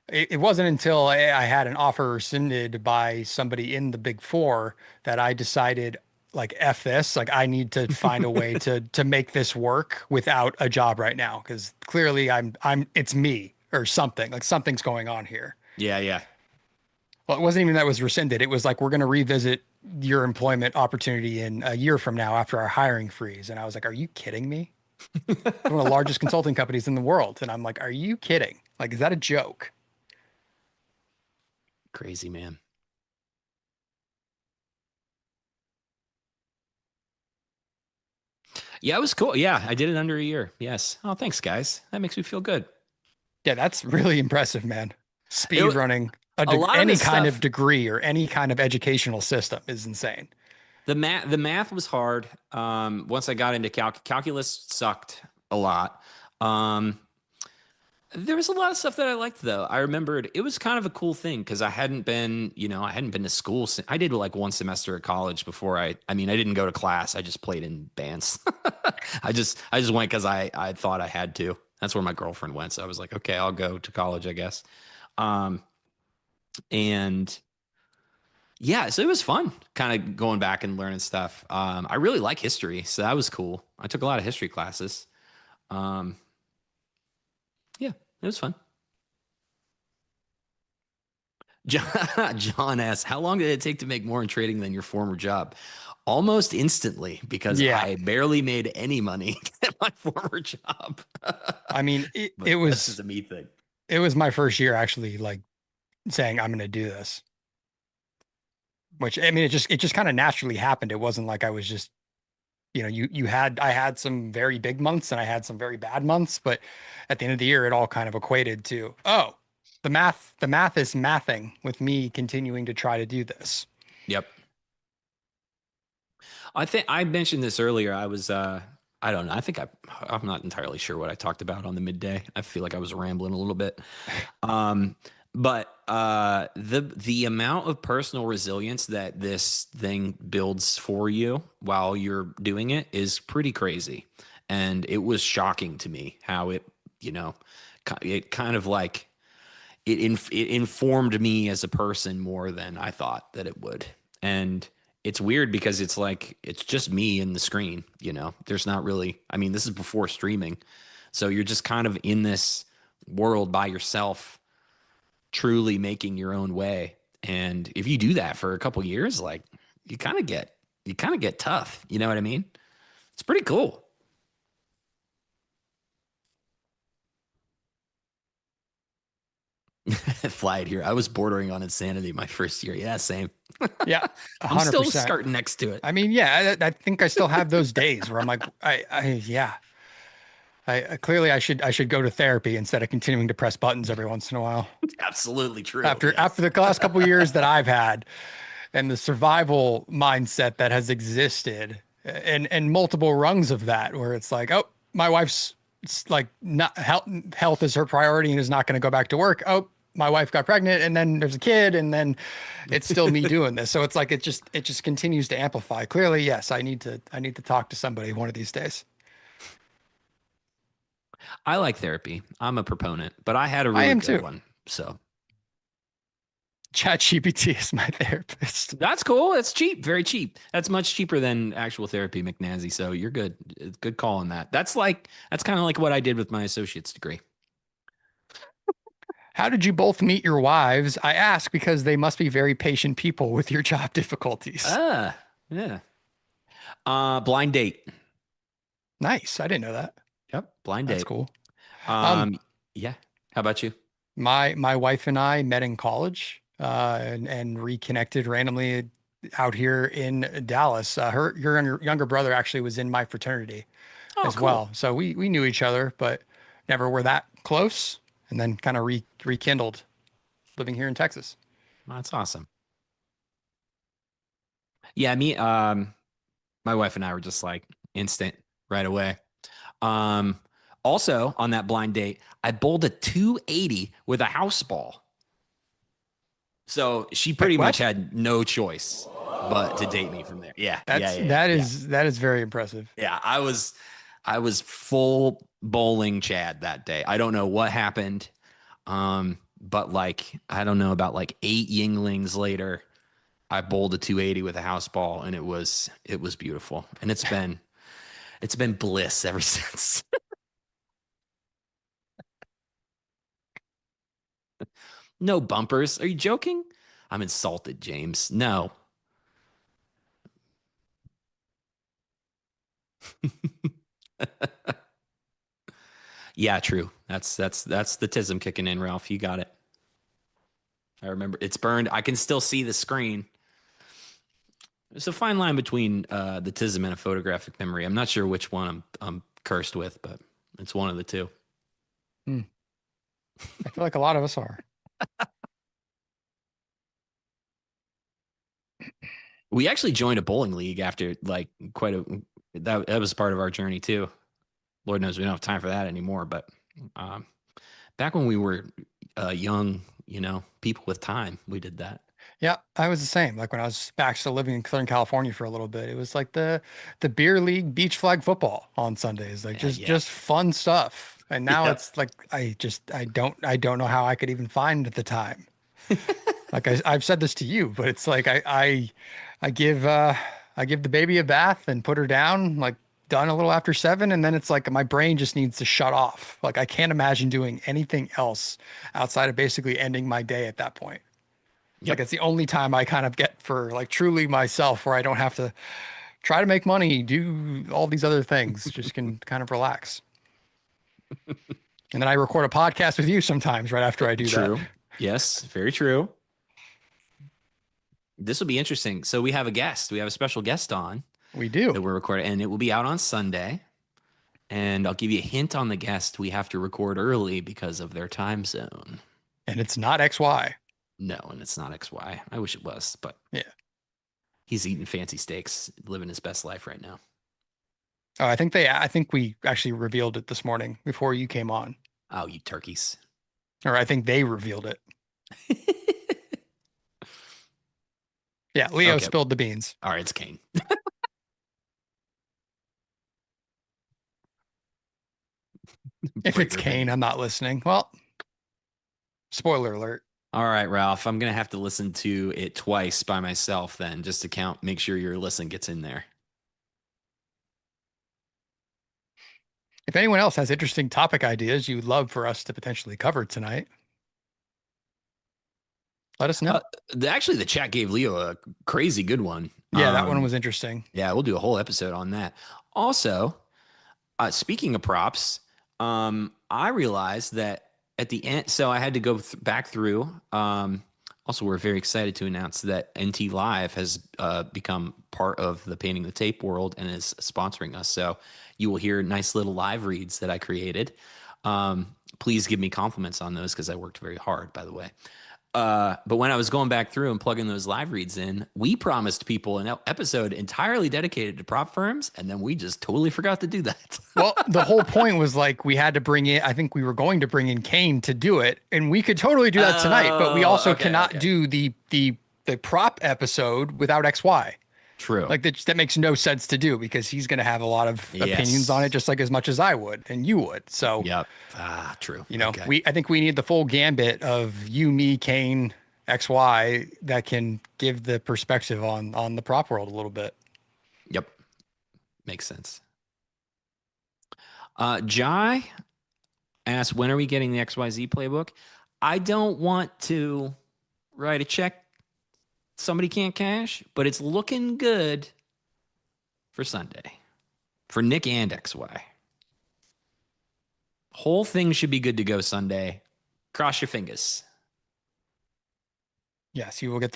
it wasn't until I had an offer rescinded by somebody in the Big Four that I decided, like, F this. Like, I need to find a way to make this work without a job right now, because clearly it's me or something. Like something's going on here. Yeah, yeah. Well, it wasn't even that it was rescinded. It was like, we're going to revisit your employment opportunity in a year from now after our hiring freeze. And I was like, are you kidding me? One of the largest consulting companies in the world. And I'm like, are you kidding? Like, is that a joke? Crazy, man. Yeah, it was cool. Yeah, I did it under a year. Yes. Oh, thanks, guys. That makes me feel good. Yeah, that's really impressive, man. It, Speed running a lot of any this kind of stuff, degree or any kind of educational system is insane. the math was hard. Once I got into calculus sucked a lot. Um, there was a lot of stuff that I liked though. I remembered it was kind of a cool thing because I hadn't been to school. I did like one semester at college before I mean, I didn't go to class. I just played in bands. I just went because I thought I had to. That's where my girlfriend went. So I was like, okay, I'll go to college, I guess. Um, and Yeah, so it was fun kind of going back and learning stuff. I really like history, so that was cool. I took a lot of history classes. Um, yeah, it was fun. John asks, how long did it take to make more in trading than your former job? Almost instantly, because Yeah. I barely made any money at my former job. I mean, But that's just a me thing. it was my first year actually like saying I'm going to do this, which I mean, it just kind of naturally happened. It wasn't like I was just, I had some very big months and I had some very bad months, but at the end of the year, it all kind of equated to, oh, the math is mathing with me continuing to try to do this. Yep. I think I mentioned this earlier. I don't know. I'm not entirely sure what I talked about on the midday. I feel like I was rambling a little bit. Um, but the amount of personal resilience that this thing builds for you while you're doing it is pretty crazy. And it was shocking to me how you know, it kind of like it informed me as a person more than I thought that it would. And it's weird because it's like it's just me and the screen, There's not really, I mean, this is before streaming. So you're just kind of in this world by yourself, truly making your own way. And if you do that for a couple years, like you kind of get tough, you know what I mean? It's pretty cool. Fly it here. I was bordering on insanity my first year. Yeah, same. Yeah, I'm still 100%. starting next to it. I mean, yeah, I think I still have those days where I'm like, yeah, clearly I should go to therapy instead of continuing to press buttons every once in a while. Absolutely true. After the last couple of years that I've had and the survival mindset that has existed and multiple rungs of that, where it's like, oh, my wife's like not health is her priority and is not going to go back to work. Oh, my wife got pregnant and then there's a kid and then it's still me doing this. So it's like it just continues to amplify. Clearly, yes, I need to talk to somebody one of these days. I like therapy. I'm a proponent, but I had a I really am good too. one. So ChatGPT is my therapist. that's cool. It's cheap, very cheap. That's much cheaper than actual therapy, McNazi. So you're good. Good call on that. That's kind of like what I did with my associate's degree. How did you both meet your wives? I ask because they must be very patient people with your job difficulties. Yeah. Blind date. Nice. I didn't know that. Yep. Blind date. That's cool. Yeah. How about you? My wife and I met in college and reconnected randomly out here in Dallas. Your younger brother actually was in my fraternity Oh, as cool. well. So we knew each other, but never were that close. And then kind of rekindled living here in Texas. That's awesome. Yeah, my wife and I were just like instant right away. Um, Also on that blind date, I bowled a 280 with a house ball. So she pretty much what? had no choice but to date me from there. Yeah. That is very impressive. Yeah. I was full bowling Chad that day. I don't know what happened. But like, I don't know, about like 8 Yinglings later, I bowled a 280 with a house ball and it was beautiful. And it's been bliss ever since. No bumpers. Are you joking? I'm insulted, James. No. Yeah, true. That's the tism kicking in, Ralph. You got it. I remember it's burned. I can still see the screen. There's a fine line between the tism and a photographic memory. I'm not sure which one I'm cursed with, but it's one of the two. I feel like a lot of us are. We actually joined a bowling league after like that was part of our journey too. Lord knows we don't have time for that anymore, but um, back when we were young, people with time, we did that. Yeah, I was the same. Like when I was back still living in Southern California for a little bit, it was like the beer league beach flag football on Sundays, like Yeah. just fun stuff. And now Yeah. it's like I don't know how I could even find the time. Like I've said this to you, but it's like I give the baby a bath and put her down, like done a little after 7, and then it's like my brain just needs to shut off. Like I can't imagine doing anything else outside of basically ending my day at that point. It's like Yep. it's the only time I kind of get for like truly myself where I don't have to try to make money, do all these other things, just can kind of relax. And then I record a podcast with you sometimes right after I do that. True. Yes, very true. This will be interesting. So we have a guest. We have a special guest on We do. that we're recording, and it will be out on Sunday. And I'll give you a hint on the guest. We have to record early because of their time zone. And it's not XY. No, and it's not XY. I wish it was, but Yeah. he's eating fancy steaks, living his best life right now. Oh, I think we actually revealed it this morning before you came on. Oh, you turkeys. Or I think they revealed it. Yeah, Leo Okay. spilled the beans. All right, it's Kane. If it's Breaker Kane, Bane. I'm not listening. Well, spoiler alert. All right, Ralph, I'm going to have to listen to it twice by myself then, just to make sure your listen gets in there. If anyone else has interesting topic ideas you'd love for us to potentially cover tonight, let us know. Actually, the chat gave Leo a crazy good one. Yeah, that one was interesting. Yeah, we'll do a whole episode on that. Also, speaking of props, I realized that at the end, so I had to go back through. Also, we're very excited to announce that NT Live has become part of the Painting the Tape world and is sponsoring us. So you will hear nice little live reads that I created. Please give me compliments on those because I worked very hard, by the way. But when I was going back through and plugging those live reads in, we promised people an episode entirely dedicated to prop firms, and then we just totally forgot to do that. Well, the whole point was like we had to bring in, I think we were going to bring in Kane to do it, and we could totally do that tonight, but we also cannot do the prop episode without XY. True. Like that makes no sense to do because he's going to have a lot of opinions on it, just like as much as I would and you would. So, yep. True. You know, I think we need the full gambit of you, me, Kane, XY that can give the perspective on the prop world a little bit. Yep. Makes sense. Jai asked, when are we getting the XYZ playbook? I don't want to write a check somebody can't cash, but it's looking good for Sunday for Nick and XY. Whole thing should be good to go Sunday. Cross your fingers. Yes, you will get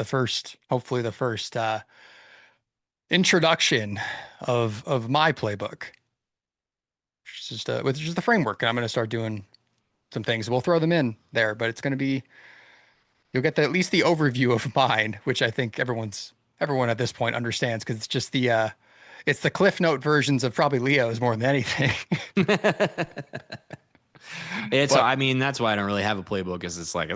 hopefully the first introduction of my playbook, which is the framework. And I'm going to start doing some things. We'll throw them in there, but it's going to be, you'll get at least the overview of mine, which I think everyone at this point understands because it's just it's the Cliff Note versions of probably Leo's more than anything. I mean, that's why I don't really have a playbook, is it's a lot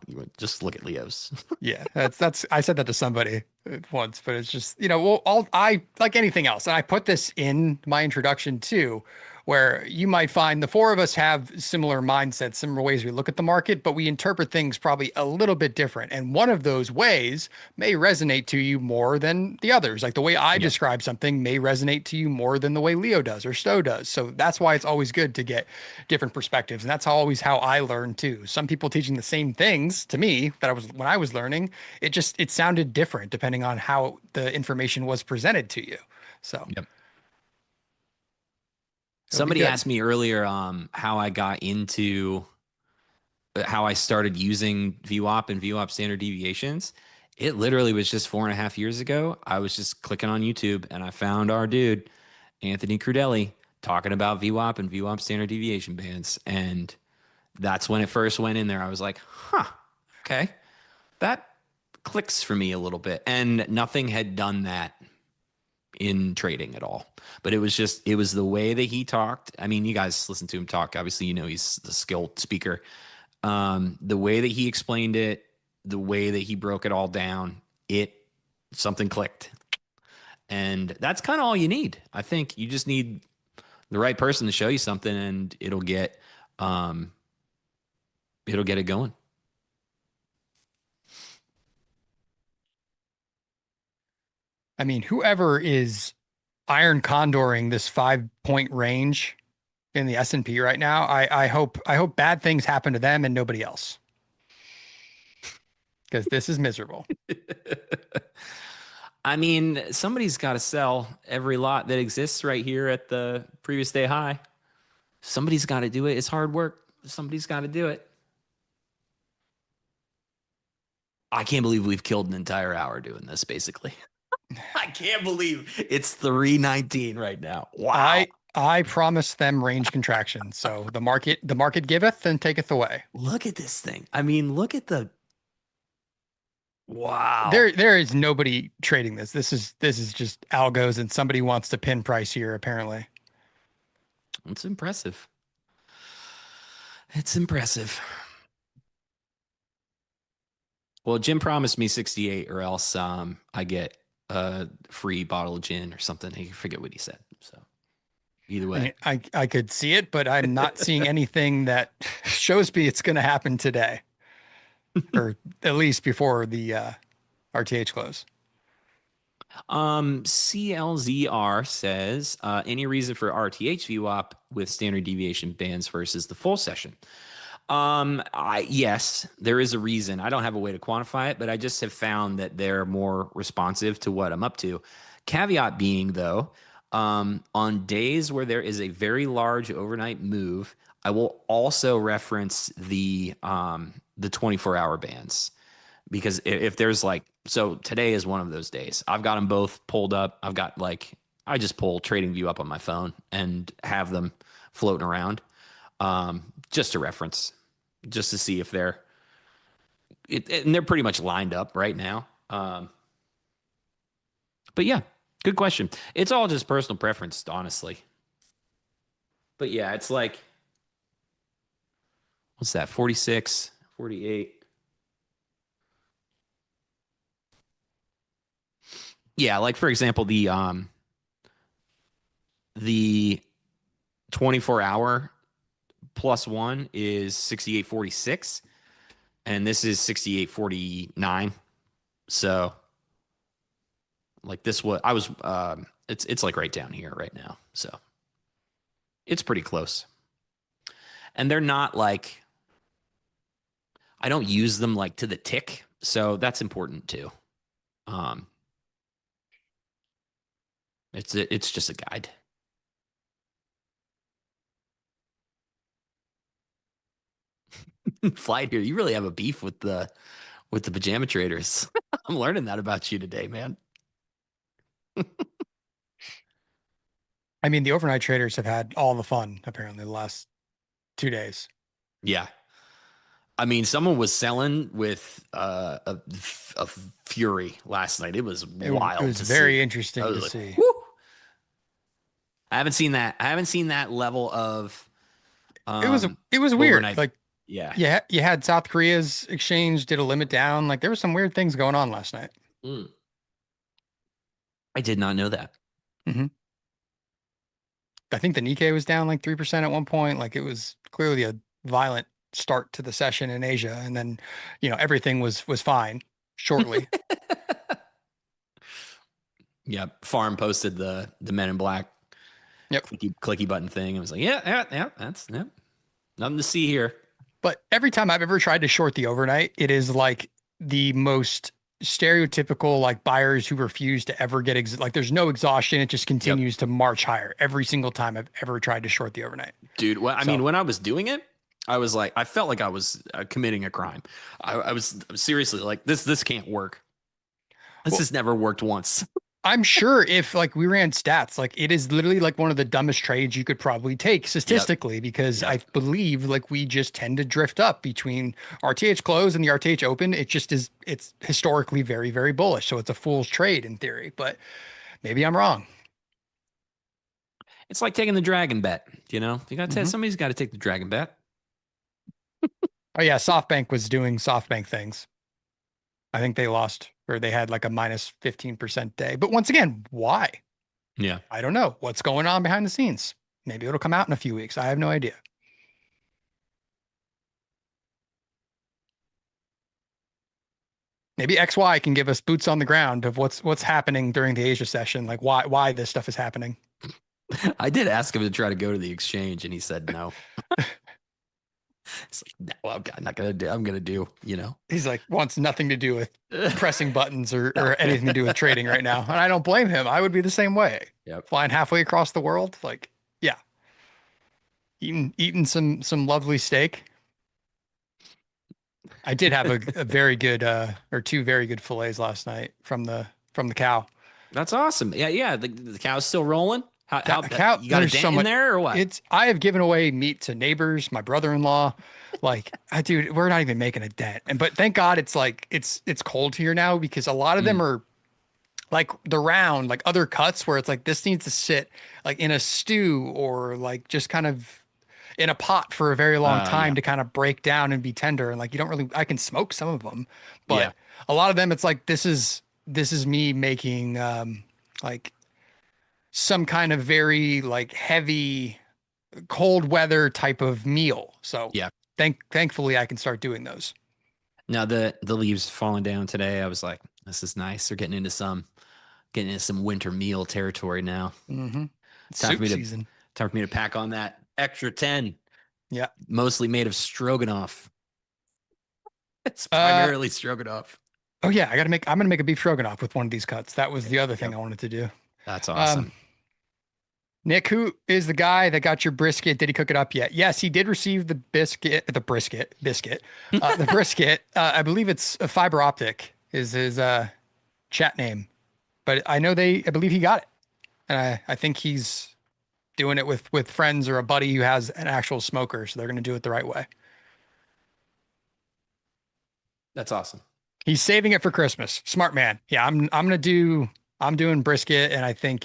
of, just look at Leo's. Yeah, that's I said that to somebody once, but it's just, I like anything else. And I put this in my introduction too, where you might find the four of us have similar mindsets, similar ways we look at the market, but we interpret things probably a little bit different. And one of those ways may resonate to you more than the others. Like the way I describe something may resonate to you more than the way Leo does or Stowe does. So that's why it's always good to get different perspectives. And that's always how I learn too. Some people teaching the same things to me when I was learning, it sounded different depending on how the information was presented to you. So yep. Somebody asked me earlier how I got into how I started using VWAP and VWAP standard deviations. It literally was just 4.5 years ago. I was just clicking on YouTube and I found our dude, Anthony Crudele, talking about VWAP and VWAP standard deviation bands. And that's when it first went in there. I was like, okay, that clicks for me a little bit. And nothing had done that in trading at all. But it was the way that he talked. I mean, you guys listen to him talk. Obviously, he's the skilled speaker. The way that he explained it, the way that he broke it all down, something clicked. And that's kind of all you need. I think you just need the right person to show you something, and it'll get it going. I mean, whoever is iron condoring this 5 point range in the S&P right now, I hope bad things happen to them and nobody else, because this is miserable. I mean, somebody's got to sell every lot that exists right here at the previous day high. Somebody's got to do it. It's hard work. Somebody's got to do it. I can't believe we've killed an entire hour doing this, basically. I can't believe it's 3:19 right now. Wow. I promised them range contraction. So the market giveth and taketh away. Look at this thing. I mean, look at the wow. There is nobody trading this. This is just algos, and somebody wants to pin price here, apparently. It's impressive. It's impressive. Well, Jim promised me 68 or else I get a free bottle of gin or something. I forget what he said. So either way. I mean, I could see it, but I'm not seeing anything that shows me it's going to happen today, or at least before the RTH close. CLZR says, any reason for RTH VWAP with standard deviation bands versus the full session? Yes, there is a reason. I don't have a way to quantify it, but I just have found that they're more responsive to what I'm up to. Caveat being, though, on days where there is a very large overnight move, I will also reference the 24-hour bands, because if there's like, so today is one of those days. I've got them both pulled up. I just pull TradingView up on my phone and have them floating around, just to reference, just to see if and they're pretty much lined up right now. But yeah, good question. It's all just personal preference, honestly. But yeah, it's like, what's that? 46, 48. Yeah, like for example, the 24-hour +1 is 68.46, and this is 68.49. So like this, it's like right down here right now. So it's pretty close. And they're not like, I don't use them like to the tick. So that's important too. It's just a guide. Flight here, you really have a beef with the pajama traders. I'm learning that about you today, man. I mean, the overnight traders have had all the fun, apparently, the last 2 days. Yeah. I mean, someone was selling with a fury last night. It was wild. It was very interesting to see. Whoo! I haven't seen that. I haven't seen that level of. It was weird. Overnight. Like, yeah, you had South Korea's exchange did a limit down. Like, there were some weird things going on last night. I did not know that. Mm-hmm. I think the Nikkei was down like 3% at one point. Like, it was clearly a violent start to the session in Asia, and then, everything was fine shortly. Yeah, Farm posted the Men in Black. Yep. Clicky button thing. I was like, yeah, that's nothing to see here. But every time I've ever tried to short the overnight, it is like the most stereotypical, like, buyers who refuse to ever get like, there's no exhaustion. It just continues to march higher every single time I've ever tried to short the overnight. Dude, I mean, when I was doing it, I was like, I felt like I was committing a crime. I was seriously like, this can't work. This has never worked once. I'm sure if like we ran stats, like it is literally like one of the dumbest trades you could probably take statistically, because I believe like we just tend to drift up between RTH close and the RTH open. It just is, it's historically very, very bullish. So it's a fool's trade in theory, but maybe I'm wrong. It's like taking the dragon bet, you got to somebody's got to take the dragon bet. Oh yeah. SoftBank was doing SoftBank things. I think they lost, or they had like a minus 15% day. But once again, why? Yeah. I don't know what's going on behind the scenes. Maybe it'll come out in a few weeks. I have no idea. Maybe XY can give us boots on the ground of what's happening during the Asia session, like why this stuff is happening. I did ask him to try to go to the exchange, and he said no. It's like, no, I'm not gonna do. I'm gonna do. He's like wants nothing to do with pressing buttons or anything to do with trading right now. And I don't blame him. I would be the same way. Yep. Flying halfway across the world, like, yeah. Eating some lovely steak. I did have a very good or two very good fillets last night from the cow. That's awesome. Yeah. The cow's still rolling. How Cow, you got a there's dent so in much, there or what? I have given away meat to neighbors, my brother-in-law. Like, dude, we're not even making a dent. But thank God it's like it's cold here now, because a lot of them are like the round, like other cuts where it's like this needs to sit like in a stew or like just kind of in a pot for a very long time Yeah. to kind of break down and be tender. And like you don't really, I can smoke some of them, but Yeah. a lot of them it's like this is me making like some kind of very like heavy cold weather type of meal. So Yeah. thankfully I can start doing those. Now the leaves falling down today. I was like, this is nice. They're getting into some winter meal territory now. Mm-hmm. Time for Soup me to season. pack on that extra 10. Yeah. Mostly made of stroganoff. It's Uh, primarily stroganoff. oh yeah, I'm gonna make a beef stroganoff with one of these cuts. That was the other thing I wanted to do. That's awesome. Nick, who is the guy that got your brisket? Did he cook it up yet? Yes, he did receive the brisket. The brisket. I believe it's a Fiber Optic is his chat name, but I believe he got it, and I think he's doing it with friends or a buddy who has an actual smoker, so they're gonna do it the right way. That's awesome. He's saving it for Christmas. Smart man. Yeah, I'm doing brisket, and I think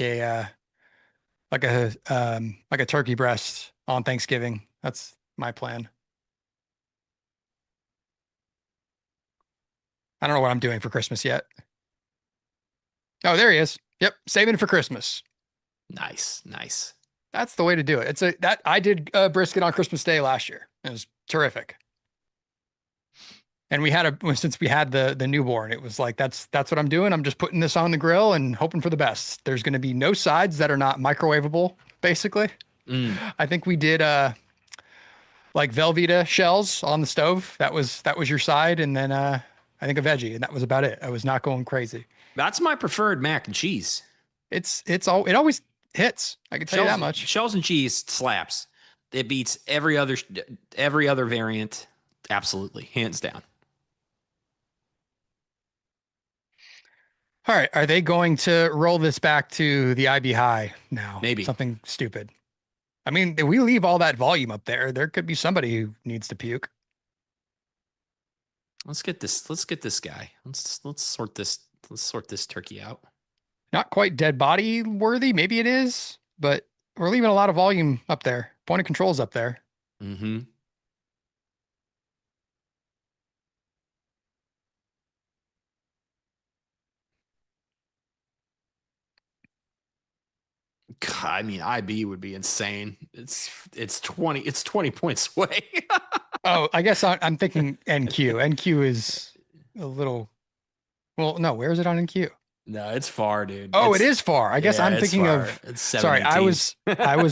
like a turkey breast on Thanksgiving. That's my plan. I don't know what I'm doing for Christmas yet. Oh, there he is. Yep, saving it for Christmas. Nice. That's the way to do it. I did brisket on Christmas Day last year. It was terrific. And since we had the newborn, it was like that's what I'm doing. I'm just putting this on the grill and hoping for the best. There's going to be no sides that are not microwavable, basically. I think we did like Velveeta shells on the stove. That was your side, and then I think a veggie, and that was about it. I was not going crazy. That's my preferred mac and cheese. It always hits. I can tell you that much. Shells and cheese slaps. It beats every other variant. Absolutely, hands down. All right. Are they going to roll this back to the IB high now? Maybe. Something stupid. I mean, if we leave all that volume up there, there could be somebody who needs to puke. Let's get this guy. Let's sort this turkey out. Not quite dead body worthy. Maybe it is, but we're leaving a lot of volume up there. Point of control's up there. Mm-hmm. God, I mean, IB would be insane. It's 20 points away. Oh, I guess I'm thinking NQ. NQ is a little. Well, no. Where is it on NQ? No, it's far, dude. Oh, it is far. I guess I'm thinking of. It's Sorry, I was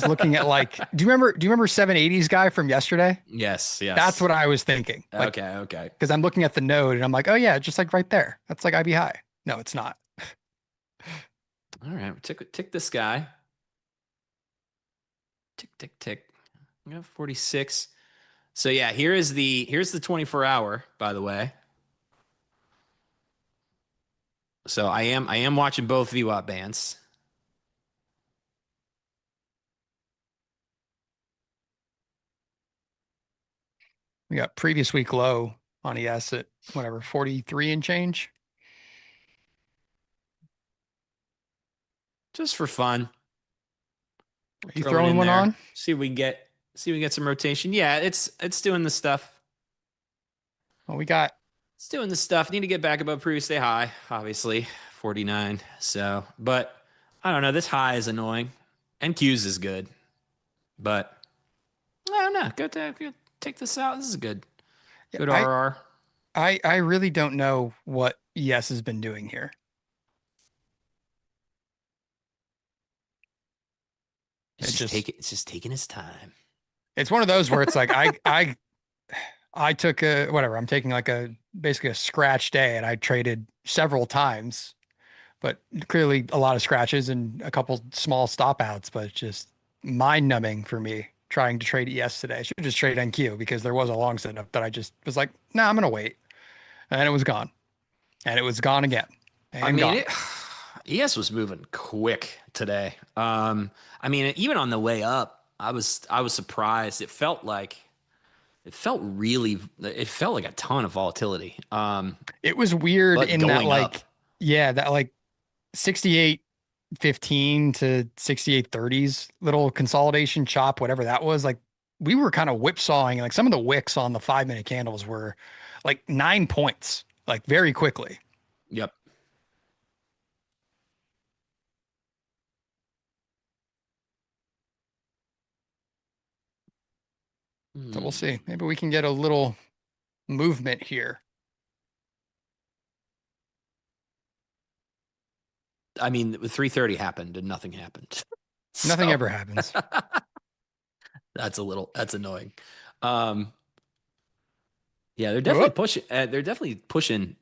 looking at like. Do you remember 780's guy from yesterday? Yes. That's what I was thinking. Like, Okay. because I'm looking at the node and I'm like, oh yeah, just like right there. That's like IB high. No, it's not. All right, tick this guy. Tick. I got 46. So yeah, here's the 24-hour, by the way. So I am watching both VWAP bands. We got previous week low on ES at whatever 43 and change. Just for fun. Are you throwing one on? See if we can get some rotation. Yeah, it's doing the stuff. Well, it's doing the stuff. Need to get back above previous day high, obviously, 49. So, but I don't know. This high is annoying. NQ's is good, but I don't know. Go take this out. This is good. Good RR. I really don't know what ES has been doing here. It's just taking his time. It's one of those where it's like I took a whatever. I'm taking like basically a scratch day, and I traded several times, but clearly a lot of scratches and a couple small stop outs. But it's just mind numbing for me trying to trade ES today. I should just trade NQ because there was a long setup that I just was like, nah, I'm gonna wait, and it was gone, and it was gone again, and I mean, gone. ES was moving quick today. I mean, even on the way up, I was surprised. It felt like a ton of volatility. It was weird But in that going like, up, yeah, that like 68.15 to 68.30s little consolidation chop, whatever that was. Like we were kind of whipsawing, like some of the wicks on the 5 minute candles were like 9 points, like very quickly. yep. So we'll see. Hmm. Maybe we can get a little movement here. I mean, 3:30 happened and nothing happened. Nothing So ever happens. that's annoying. Um, yeah, they're definitely Whoop. pushing. They're definitely pushing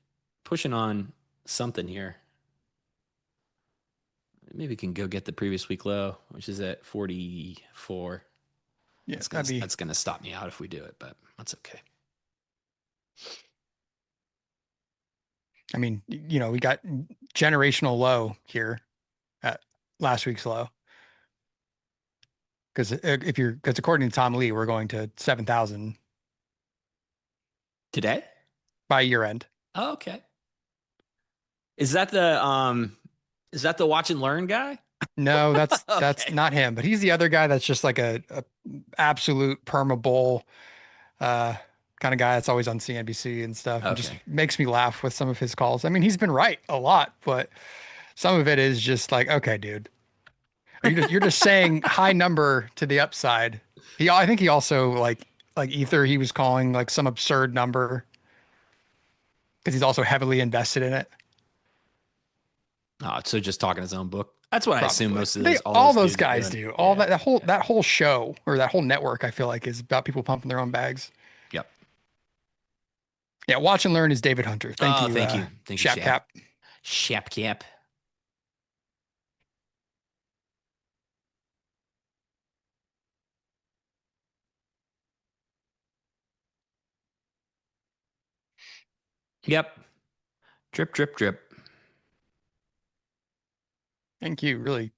on something here. Maybe we can go get the previous week low, which is at 44. Yeah, That's gonna stop me out if we do it, but that's okay. I mean, we got generational low here at last week's low. Because because according to Tom Lee, we're going to 7,000 Today? by year end. Oh, okay. Is that the watch and learn guy? No, that's Okay. not him, but he's the other guy that's just like a absolute perma bull uh kind of guy that's always on CNBC and stuff and just Okay. makes me laugh with some of his calls. I mean, he's been right a lot, but some of it is just like, okay, dude. You're just saying high number to the upside. I think he also like Ether, he was calling like some absurd number because he's also heavily invested in it. Oh, so just talking his own book. That's what I assume Probably. most of those all All those those dudes are guys doing. do. All Yeah. that whole Yeah. that whole show or that whole network, I feel like, is about people pumping their own bags. Yep. Yeah, watch and learn is David Hunter. Thank Oh, you, thank you. Thank you, Shap Shap. Cap. Shap Cap. Yep. Drip, drip, drip. Thank you. Really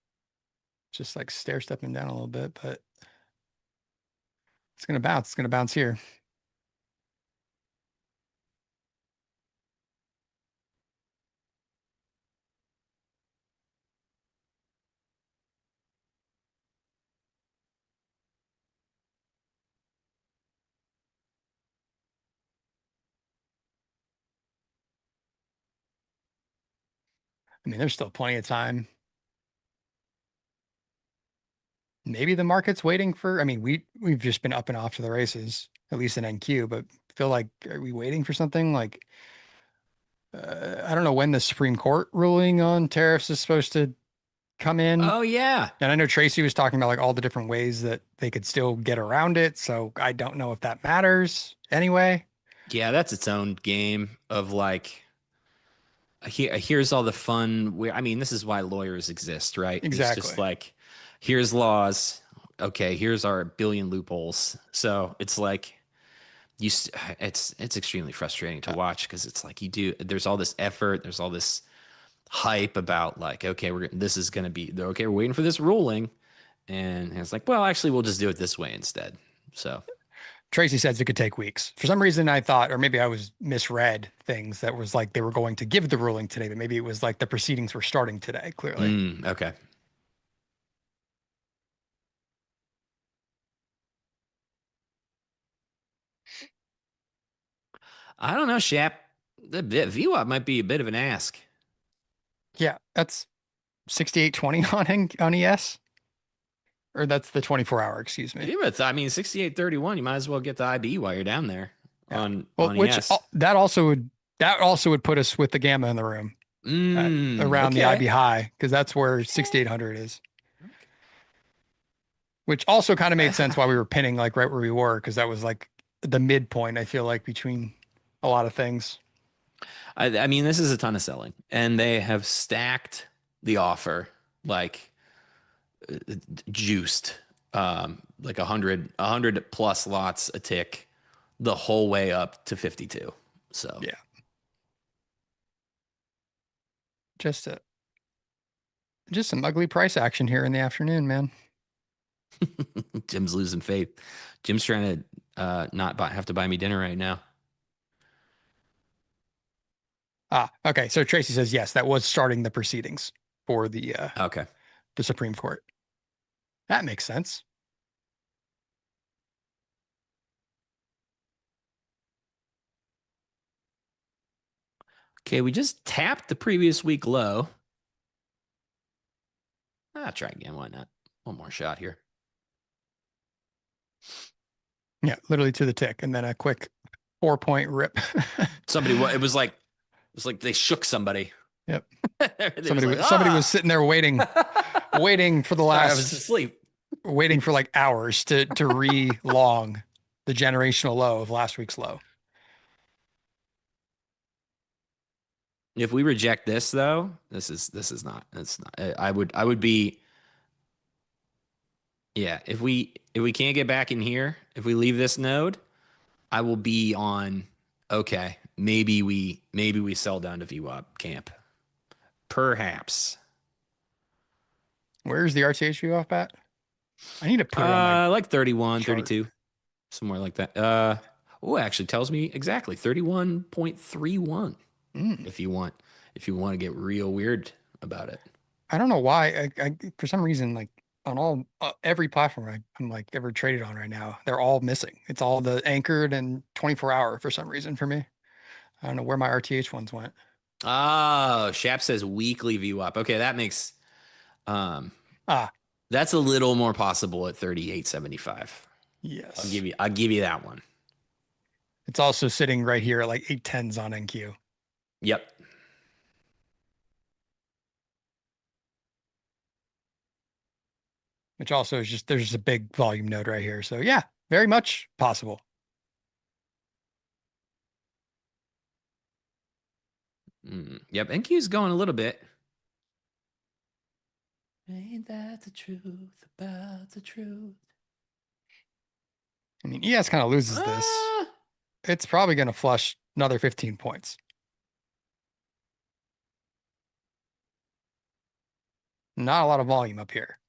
just like stair stepping down a little bit, but it's gonna bounce. It's gonna bounce here. I mean, there's still plenty of time. Maybe the market's waiting for. I mean, we've just been up and off to the races, at least in NQ, but feel like are we waiting for something like I don't know when the Supreme Court ruling on tariffs is supposed to come in. Oh yeah. And I know Tracy was talking about like all the different ways that they could still get around it. So I don't know if that matters anyway. Yeah, that's its own game of like here's all the fun where I mean, this is why lawyers exist, right? It's just Exactly. like here's laws. Okay, here's our billion loopholes. So it's like it's extremely frustrating to watch because it's like there's all this effort, there's all this hype about like, okay, this is gonna be okay, we're waiting for this ruling. And it's like, well, actually, we'll just do it this way instead. So, Tracy says it could take weeks. For some reason, I thought, or maybe I was misread things that was like they were going to give the ruling today, but maybe it was like the proceedings were starting today, clearly. okay. I don't know, Shap. The VWAP might be a bit of an ask. Yeah, that's 68.20 on ES. Or that's the 24-hour, excuse me. Yeah, but I mean, 68.31, you might as well get the IB while you're down there Yeah. on Well, which ES. that also would That also would put us with the gamma in the room around the IB high, because that's where 6,800 is. Which also kind of made sense why we were pinning like right where we were, because that was like the midpoint, I feel like, between a lot of things. I mean, this is a ton of selling, and they have stacked the offer like juiced, like 100 plus lots a tick the whole way up to 52. So yeah, just some ugly price action here in the afternoon, man. Jim's losing faith. Jim's trying to not have to buy me dinner right now. Okay. So Tracy says yes, that was starting the proceedings for the Supreme Court. That makes sense. Okay, we just tapped the previous week low. I'll try again. Why not? One more shot here. Yeah, literally to the tick, and then a quick 4-point rip. It was like they shook somebody. Yep. Somebody was sitting there waiting for the last. I was asleep. Waiting for like hours to re-long the generational low of last week's low. If we reject this though, this is not. It's not. I would be. Yeah, if we can't get back in here, if we leave this node, I will be on. Okay, maybe we sell down to VWAP camp, perhaps. Where's the RTH VWAP at? I need to put it on like 31, chart. 32, somewhere like that. Oh, actually tells me exactly 31.31. If you want to get real weird about it. I don't know why. I for some reason, like on every platform I'm like ever traded on right now, they're all missing. It's all the anchored and 24-hour for some reason for me. I don't know where my RTH ones went. Oh, Shap says weekly VWAP. Okay, that makes that's a little more possible at 38.75. Yes. I'll give you that one. It's also sitting right here at like 810s on NQ. Yep. Which also is there's just a big volume node right here. So yeah, very much possible. Yep, NQ's going a little bit. Ain't that the truth about the truth? I mean, ES kind of loses this. It's probably going to flush another 15 points. Not a lot of volume up here.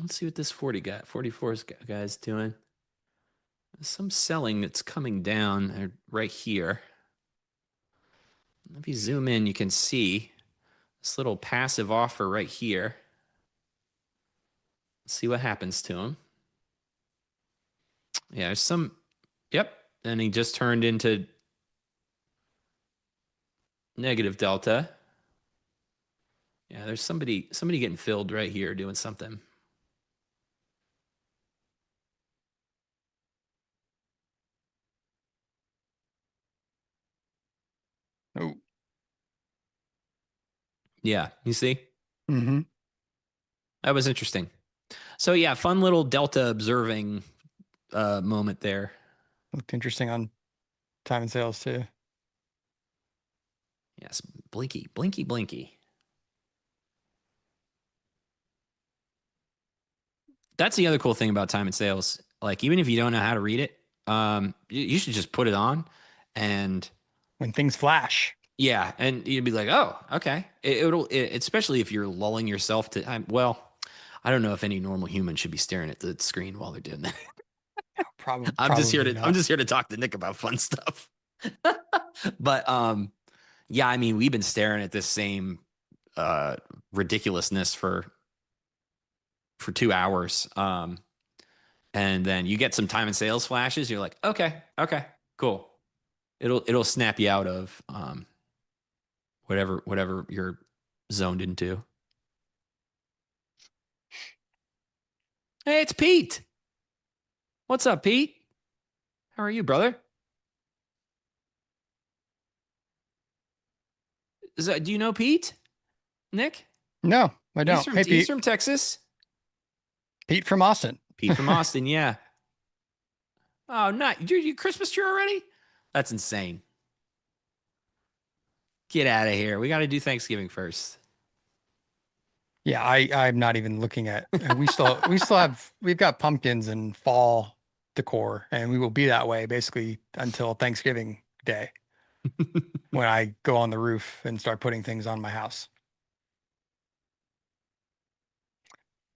Let's see what this 44 guy's doing. There's some selling that's coming down right here. If you zoom in, you can see this little passive offer right here. Let's see what happens to him. Yeah, there's some. Yep. And he just turned into negative delta. Yeah, there's somebody getting filled right here doing something. Oh. Yeah, you see? Mm-hmm. That was interesting. So yeah, fun little delta observing moment there. Looked interesting on time and sales too. Yes, blinky, blinky, blinky. That's the other cool thing about time and sales. Like, even if you don't know how to read it, you should just put it on, and when things flash. Yeah, and you'd be like, oh, okay. It'll especially if you're lulling yourself to. Well, I don't know if any normal human should be staring at the screen while they're doing that. Probably. I'm just here to talk to Nick about fun stuff. But yeah, I mean, we've been staring at this same ridiculousness for 2 hours. And then you get some time and sales flashes. You're like, okay, cool. It'll snap you out of whatever you're zoned into. Hey, it's Pete. What's up, Pete? How are you, brother? Do you know Pete? Nick? No, I He's don't. from Hey, he's Pete. from Texas. Pete from Austin. Pete from Austin, yeah. Oh, not your Christmas tree already? That's insane. Get out of here. We got to do Thanksgiving first. Yeah, I'm not even looking at. And we've got pumpkins and fall decor, and we will be that way basically until Thanksgiving Day when I go on the roof and start putting things on my house.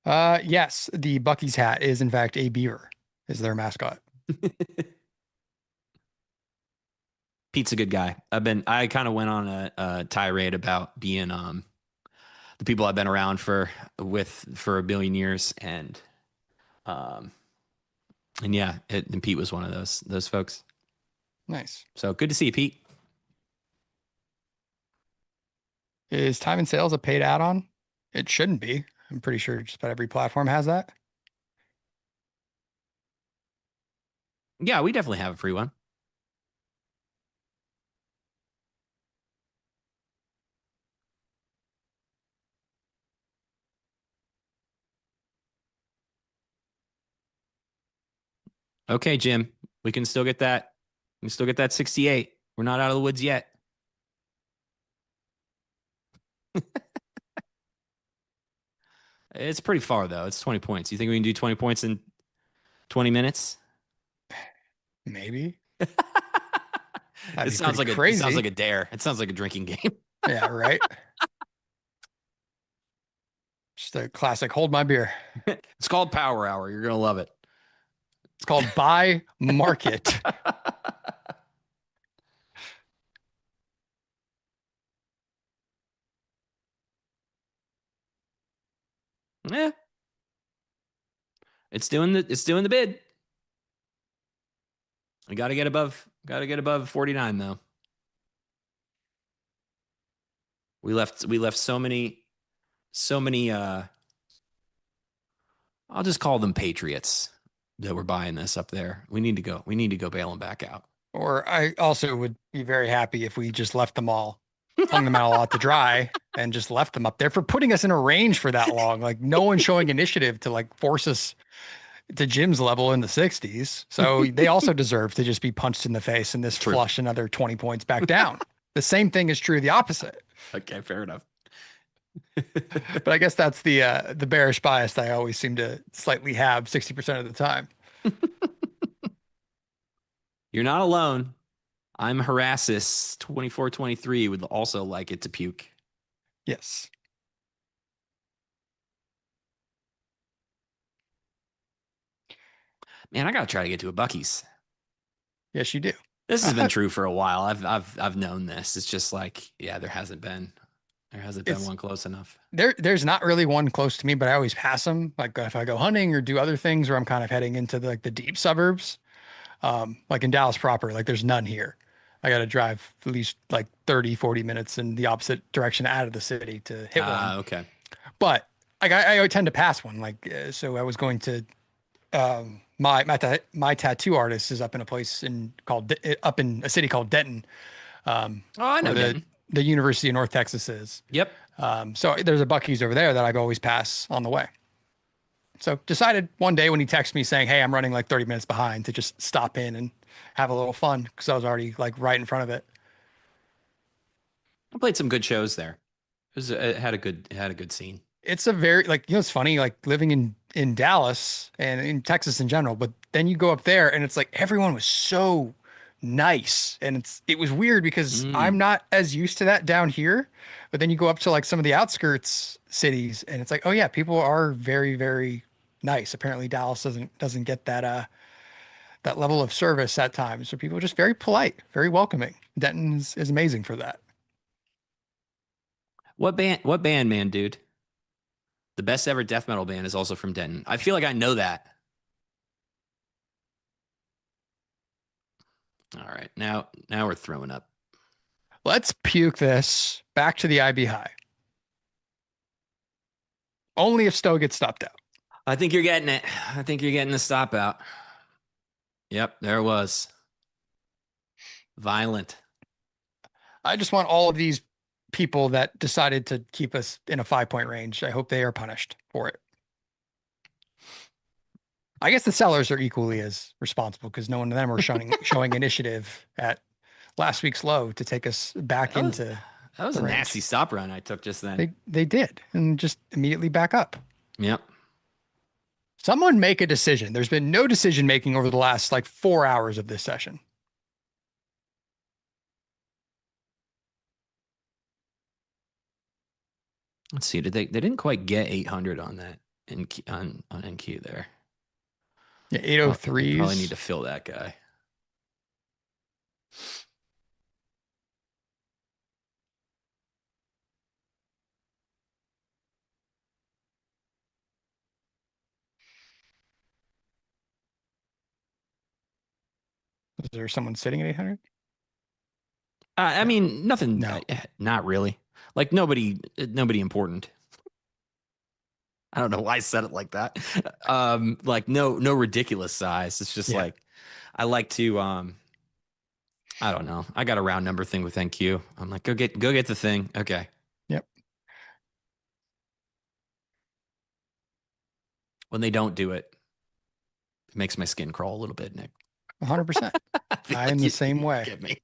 Yes, the Bucky's hat is in fact a beaver, is their mascot. Pete's a good guy. I kind of went on a tirade about being the people I've been around for a billion years, um and yeah, and Pete was one of those folks. Nice. So good to see you, Pete. Is time and sales a paid add-on? It shouldn't be. I'm pretty sure just about every platform has that. Yeah, we definitely have a free one. Okay, Jim, we can still get that. We can still get that 68. We're not out of the woods yet. It's pretty far though. It's 20 points. You think we can do 20 points in 20 minutes? Maybe. It That'd be sounds pretty like it sounds crazy. like a dare. It sounds like a drinking game. Yeah, right. Just a classic hold my beer. It's called Power Hour. You're gonna love it. It's called buy market. Yeah, it's doing the bid. We got to get above 49 though. We left so many I'll just call them patriots that were buying this up there. We need to go bail them back out. Or I also would be very happy if we just left them all, hung them out a lot to dry and just left them up there for putting us in a range for that long. Like no one showing initiative to like force us to Jim's level in the 60s. So they also deserve to just be punched in the face and this True. flush another 20 points back down. The same thing is true the opposite. Okay, fair enough. But I guess that's the bearish bias that I always seem to slightly have 60% of the time. You're not alone. I'm Harassis 2423 would also like it to puke. Yes. Man, I gotta try to get to a Bucky's. Yes, you do. This has been true for a while. I've known this. It's just like, yeah, there hasn't been one close enough. There's not really one close to me, but I always pass them. Like if I go hunting or do other things where I'm kind of heading into the deep suburbs, like in Dallas proper, like there's none here. I got to drive at least like 30, 40 minutes in the opposite direction out of the city to hit one. Okay. But like I tend to pass one. Like so, I was going to my tattoo artist is up in a place up in a city called Denton. Oh, I know where Denton. the University of North Texas is. Yep. So there's a Buc-ee's over there that I always pass on the way. So decided one day when he texted me saying, "Hey, I'm running like 30 minutes behind," to just stop in and have a little fun because I was already like right in front of it. I played some good shows there. It had a good scene. It's a very it's funny like living in Dallas and in Texas in general, but then you go up there and it's like everyone was so nice and it was weird because I'm not as used to that down here, but then you go up to like some of the outskirts cities and it's like, oh yeah, people are very, very nice. Apparently Dallas doesn't get that level of service at times. So people are just very polite, very welcoming. Denton is amazing for that. What band, man, dude? The best ever death metal band is also from Denton. I feel like I know that. All right. Now we're throwing up. Let's puke this back to the IB high. Only if Stowe gets stopped out. I think you're getting it. I think you're getting the stop out. Yep, there it was. Violent. I just want all of these people that decided to keep us in a 5-point range. I hope they are punished for it. I guess the sellers are equally as responsible because no one of them are showing initiative at last week's low to take us back into. That was a nasty stop run I took just then. They did, and just immediately back up. Yep. Someone make a decision. There's been no decision making over the last 4 hours of this session. Let's see. They didn't quite get 800 on that on NQ there. Yeah, 803s. Probably need to fill that guy. Is there someone sitting at 800? I mean, nothing. No. Not really. Nobody important. I don't know why I said it like that. No ridiculous size. It's just I like to I don't know. I got a round number thing with NQ. I'm like, go get the thing. Okay. Yep. When they don't do it, it makes my skin crawl a little bit, Nick. 100%. I'm the same way. Get me.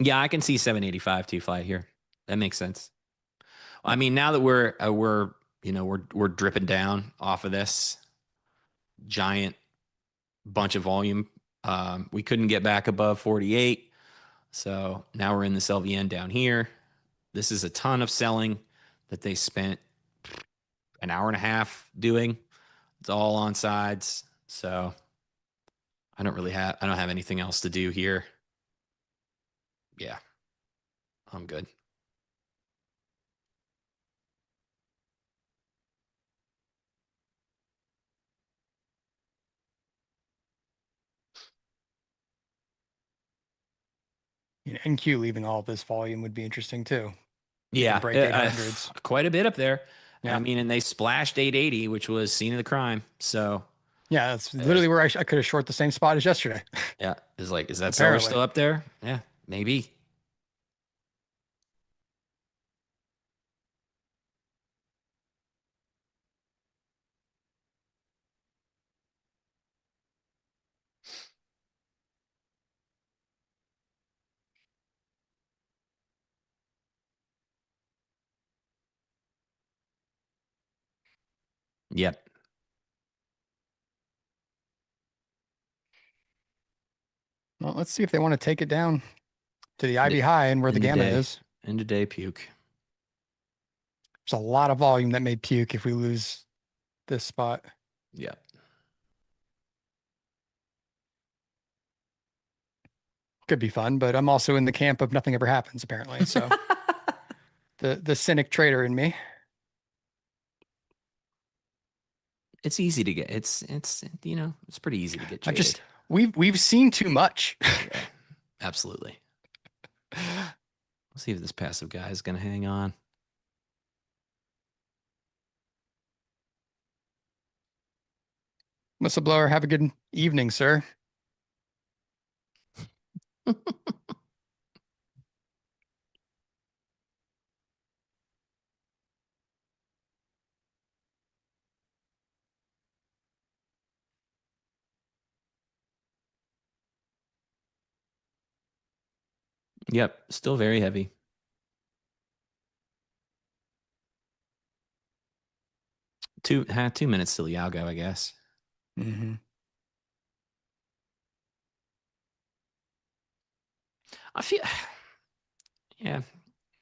Yeah, I can see 785 T fly here. That makes sense. I mean, now that we're dripping down off of this giant bunch of volume, we couldn't get back above 48. So now we're in this LVN down here. This is a ton of selling that they spent an hour and a half doing. It's all on sides. So I don't have anything else to do here. Yeah, I'm good. NQ leaving all of this volume would be interesting too. Yeah, break 800s. Quite a bit up there. Yeah. I mean, and they splashed 880, which was scene of the crime. So yeah, that's literally where I could have short the same spot as yesterday. Yeah, is that seller still up there? Yeah, maybe. Yep. Well, let's see if they want to take it down to the IB high and where the gamma is. Intraday puke. There's a lot of volume that may puke if we lose this spot. Yeah. Could be fun, but I'm also in the camp of nothing ever happens, apparently. So the cynic trader in me. It's easy to get. It's pretty easy to get jaded. We've seen too much. Yeah, absolutely. Let's see if this passive guy is going to hang on. Whistleblower, have a good evening, sir. Yep, still very heavy. 2 minutes till the algo, I guess. Mm-hmm. I feel, yeah,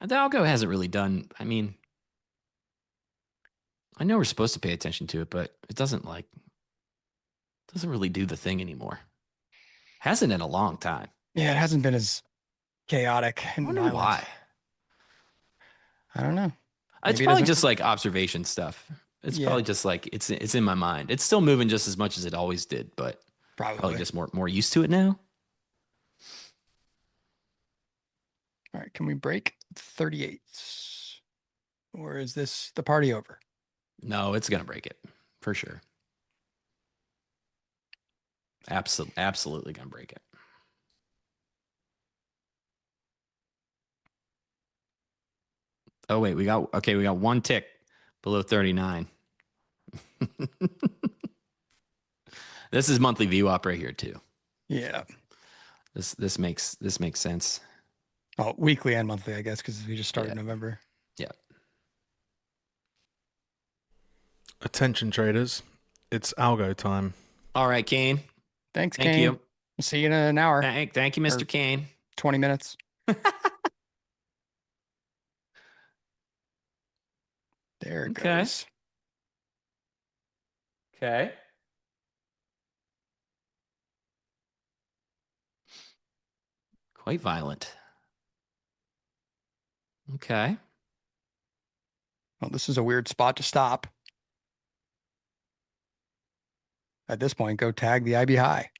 the algo hasn't really done. I mean, I know we're supposed to pay attention to it, but it doesn't really do the thing anymore. Hasn't in a long time. Yeah, it hasn't been as chaotic. I wonder why. I don't know. It's probably just observation stuff. It's probably just it's in my mind. It's still moving just as much as it always did, but probably just more used to it now. All right, can we break 38? Or is this the party over? No, it's going to break it for sure. Absolutely going to break it. Oh, wait, we got one tick below 39. This is monthly VWAP right here too. Yeah. This makes sense. Oh, weekly and monthly, I guess, because we just started Yeah. November. Yeah. Attention traders, it's algo time. All right, Kane. Thanks, Thank Kane. you. See you in an hour. Thank you, Mr. Or- Kane. 20 minutes. There it Okay. goes. Okay. Quite violent. Okay. Well, this is a weird spot to stop. At this point, go tag the IB high.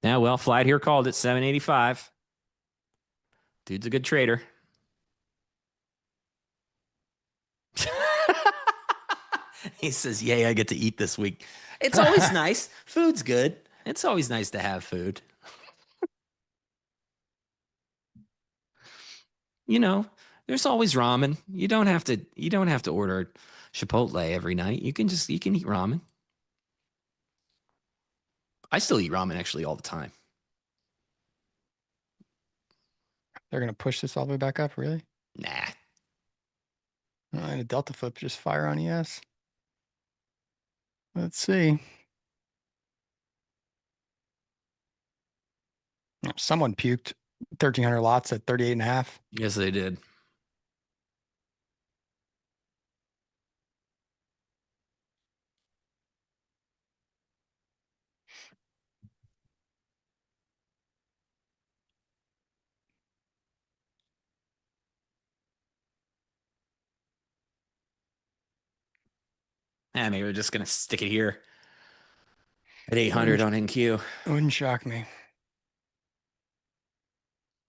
Yeah, well, Flight here called it 785. Dude's a good trader. He says, yay, I get to eat this week. It's always nice. Food's good. It's always nice to have food. You know, there's always ramen. You don't have to order Chipotle every night. You can eat ramen. I still eat ramen actually all the time. They're going to push this all the way back up, really? Nah. And a delta flip, just fire on ES. Let's see. Someone puked 1,300 lots at 38 and a half. Yes, they did. Maybe we're just going to stick it here at 800 on NQ. Wouldn't shock me.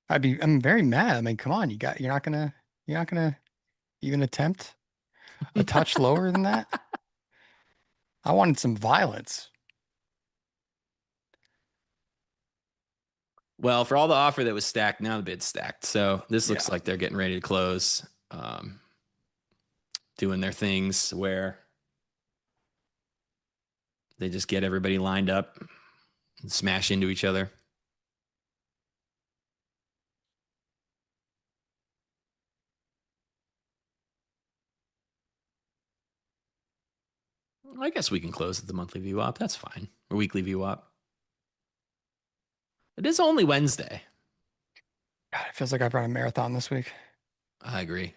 I'm very mad. I mean, come on, you're not gonna even attempt a touch lower than that. I wanted some violence. Well, for all the offer that was stacked, now the bid's stacked. So this looks Yeah. like they're getting ready to close, doing their things where they just get everybody lined up and smash into each other. I guess we can close at the monthly VWAP. That's fine. Or weekly VWAP. It is only Wednesday. God, it feels like I've run a marathon this week. I agree.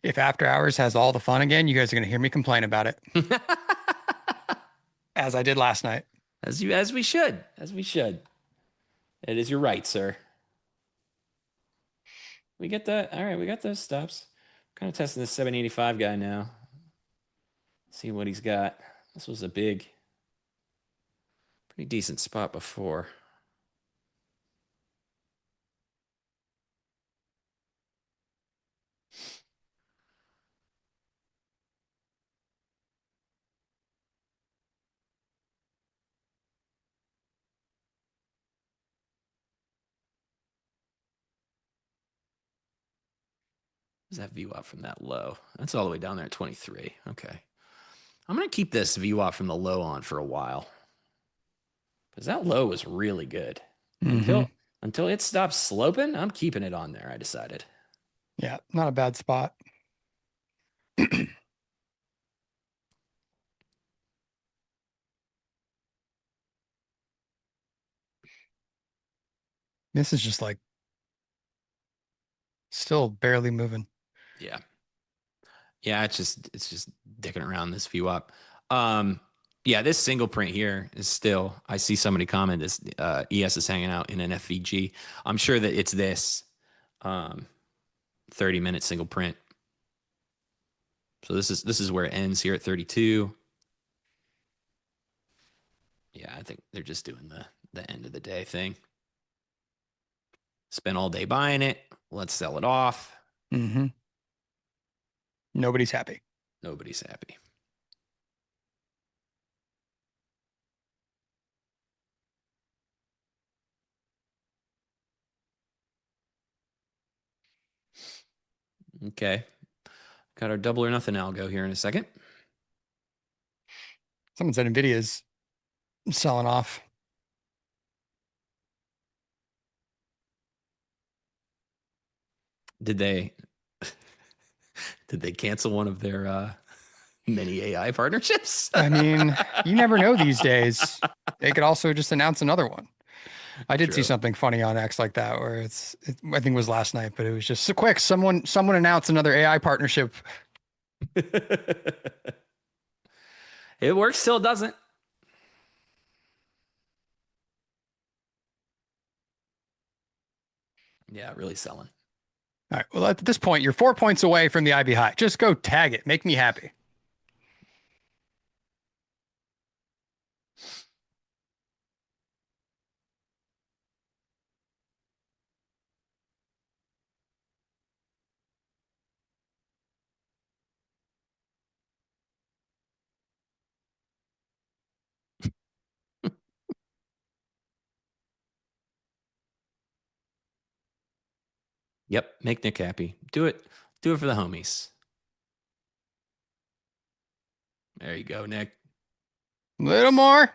If After Hours has all the fun again, you guys are going to hear me complain about it, as I did last night. As we should. It is your right, sir. We get that. All right, we got those stops. Kind of testing this 785 guy now. See what he's got. This was a pretty decent spot before. What's that VWAP from that low? That's all the way down there at 23. Okay. I'm going to keep this VWAP from the low on for a while. Because that low was really good. Until it stops sloping, I'm keeping it on there, I decided. Yeah, not a bad spot. This is just like still barely moving. Yeah. Yeah, it's just dicking around this VWAP. Yeah, this single print here is still, I see somebody comment this ES is hanging out in an FVG. I'm sure that it's this. 30-minute single print. So this is where it ends here at 32. Yeah, I think they're just doing the end of the day thing. Spent all day buying it. Let's sell it off. Mm-hmm. Nobody's happy. Nobody's happy. Okay. Got our double or nothing algo here in a second. Someone said NVIDIA's selling off. Did they cancel one of their many AI partnerships? I mean, you never know these days. They could also just announce another one. I did see True. something funny on X like that, where I think it was last night, but it was just so quick. Someone announced another AI partnership. It works till it doesn't. Yeah, really selling. All right. Well, at this point, you're 4 points away from the IB high. Just go tag it. Make me happy. Yep, make Nick happy. Do it. Do it for the homies. There you go, Nick. A little more.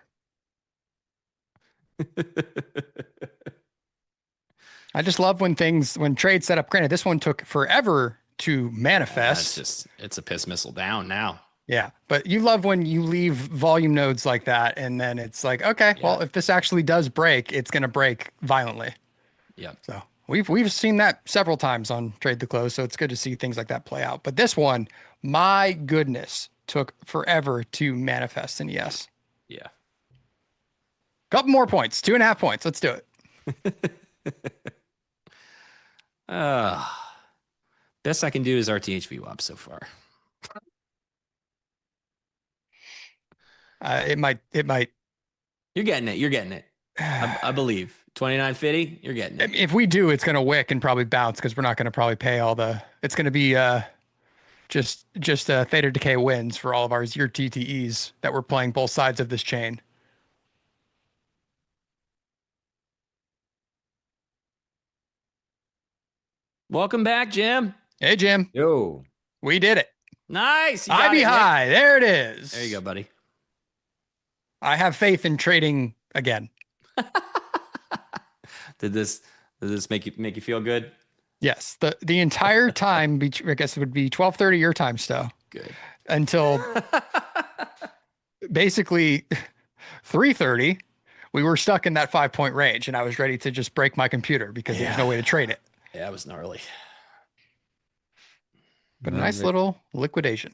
I just love when trades set up. Granted, this one took forever to manifest. It's a piss missile down now. Yeah, but you love when you leave volume nodes like that, and then it's like, okay, well, if this actually does break, it's going to break violently. Yeah. So we've seen that several times on Trade the Close, so it's good to see things like that play out. But this one, my goodness, took forever to manifest. And yes, Yeah. couple more points, 2.5 points. Let's do it. Best I can do is RTH VWAP so far. It might. You're getting it. I believe 29.50. You're getting it. If we do, it's going to wick and probably bounce because we're not going to probably pay all the. It's going to be just theta decay wins for all of our zero TTEs that we're playing both sides of this chain. Welcome back, Jim. Hey, Jim. Yo. We did it. Nice. You got IB it, Nick. high. There it is. There you go, buddy. I have faith in trading again. Did this make you feel good? Yes. The entire time, I guess it would be 12:30 your time, Stowe. Good. Until basically 3:30, we were stuck in that 5-point range, and I was ready to just break my computer because there's no way to trade it. Yeah, it was gnarly. But a nice little liquidation.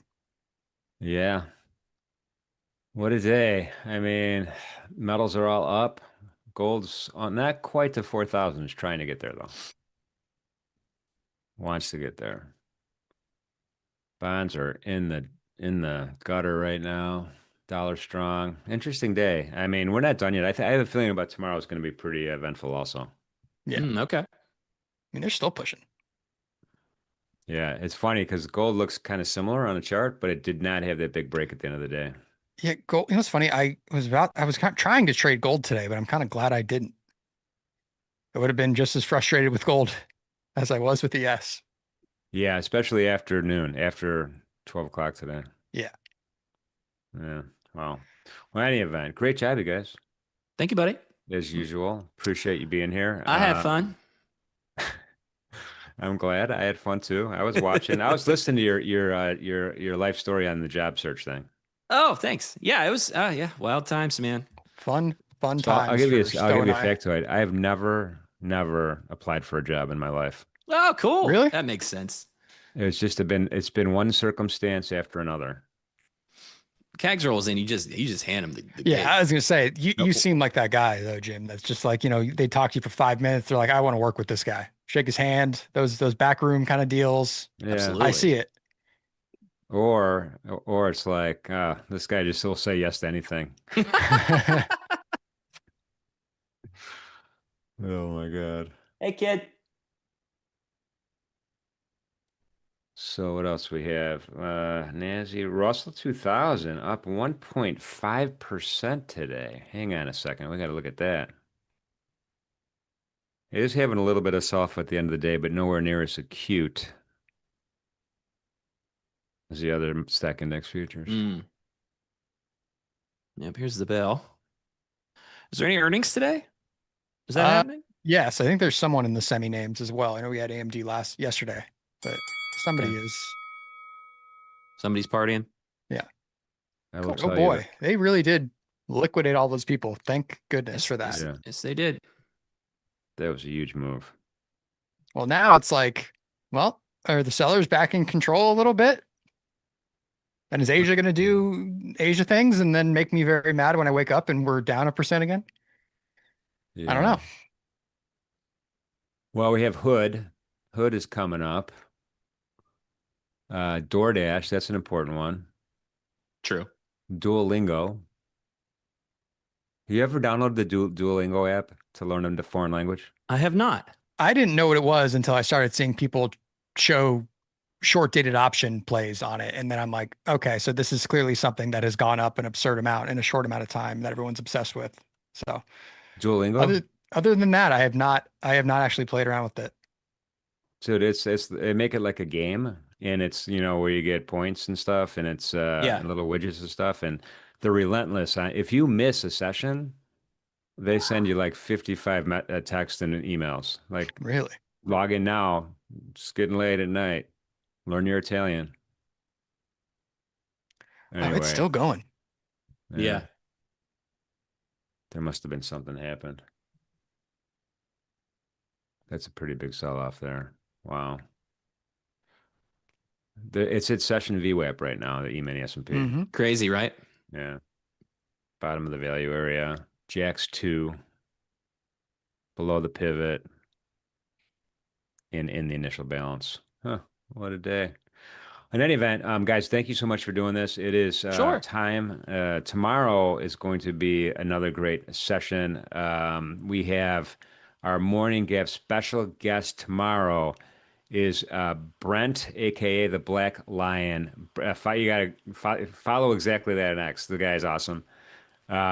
Yeah. What a day. I mean, metals are all up. Gold's on not quite to 4,000. It's trying to get there, though. Wants to get there. Bonds are in the gutter right now. Dollar strong. Interesting day. I mean, we're not done yet. I have a feeling about tomorrow is going to be pretty eventful also. Yeah. Okay. I mean, they're still pushing. Yeah, it's funny because gold looks kind of similar on the chart, but it did not have that big break at the end of the day. Yeah, gold. You know what's funny? I was kind of trying to trade gold today, but I'm kind of glad I didn't. I would have been just as frustrated with gold as I was with the S. Yeah, especially after noon, after 12 o'clock today. Yeah. Yeah. Well, any event, great job, you guys. Thank you, buddy. As usual, appreciate you being here. I had fun. I'm glad. I had fun too. I was watching. I was listening to your life story on the job search thing. Oh, thanks. Yeah, it was. Yeah, wild times, man. Fun So times. I'll give you a factoid. I have never applied for a job in my life. Oh, cool. Really? That makes sense. It's been one circumstance after another. Cags rolls in. You just hand him the Yeah, gig. I was gonna say you seem like that guy though, Jim. That's just like, they talk to you for 5 minutes. They're like, I want to work with this guy. shake his hand, those backroom kind of deals. Yeah. Absolutely. I see it. Or it's like, this guy just will say yes to anything. Oh my God. Hey, kid. So what else we have? Nasdaq Russell 2000 up 1.5% today. Hang on a second. We got to look at that. It is having a little bit of soft at the end of the day, but nowhere near as acute as the other stack index futures. Yep, here's the bell. Is there any earnings today? Is that happening? Yes, I think there's someone in the semi names as well. I know we had AMD yesterday, but somebody Okay. is. Somebody's partying. Yeah. I will Oh tell you boy, that- they really did liquidate all those people. Thank goodness for that. Yeah, Yes, they did. that was a huge move. Well, now it's like, well, are the sellers back in control a little bit? And is Asia going to do Asia things and then make me very mad when I wake up and we're down 1% again? I don't know. Well, we have Hood. Hood is coming up. DoorDash, that's an important one. True. Duolingo. You ever download the Duolingo app to learn a foreign language? I have not. I didn't know what it was until I started seeing people show short dated option plays on it. And then I'm like, okay, so this is clearly something that has gone up an absurd amount in a short amount of time that everyone's obsessed with. So Duolingo? other than that, I have not actually played around with it. So they make it like a game, and it's where you get points and stuff, and it's and little widgets and stuff, and they're relentless. If you miss a session, they send you like 55 texts and emails, like Really? log in now. It's getting late at night. Learn your Italian. Anyway, Oh, it's still going. Yeah. There must have been something happened. That's a pretty big sell-off there. Wow. It's at session VWAP right now, the E-mini S&P. Mm-hmm. Crazy, right? Yeah. Bottom of the value area. Jack's 2. Below the pivot. In the initial balance. Huh. What a day. In any event, guys, thank you so much for doing this. It is Sure. time. Tomorrow is going to be another great session. We have our morning gap special guest tomorrow is Brent, aka the Black Lion. You gotta follow exactly that next. The guy's awesome.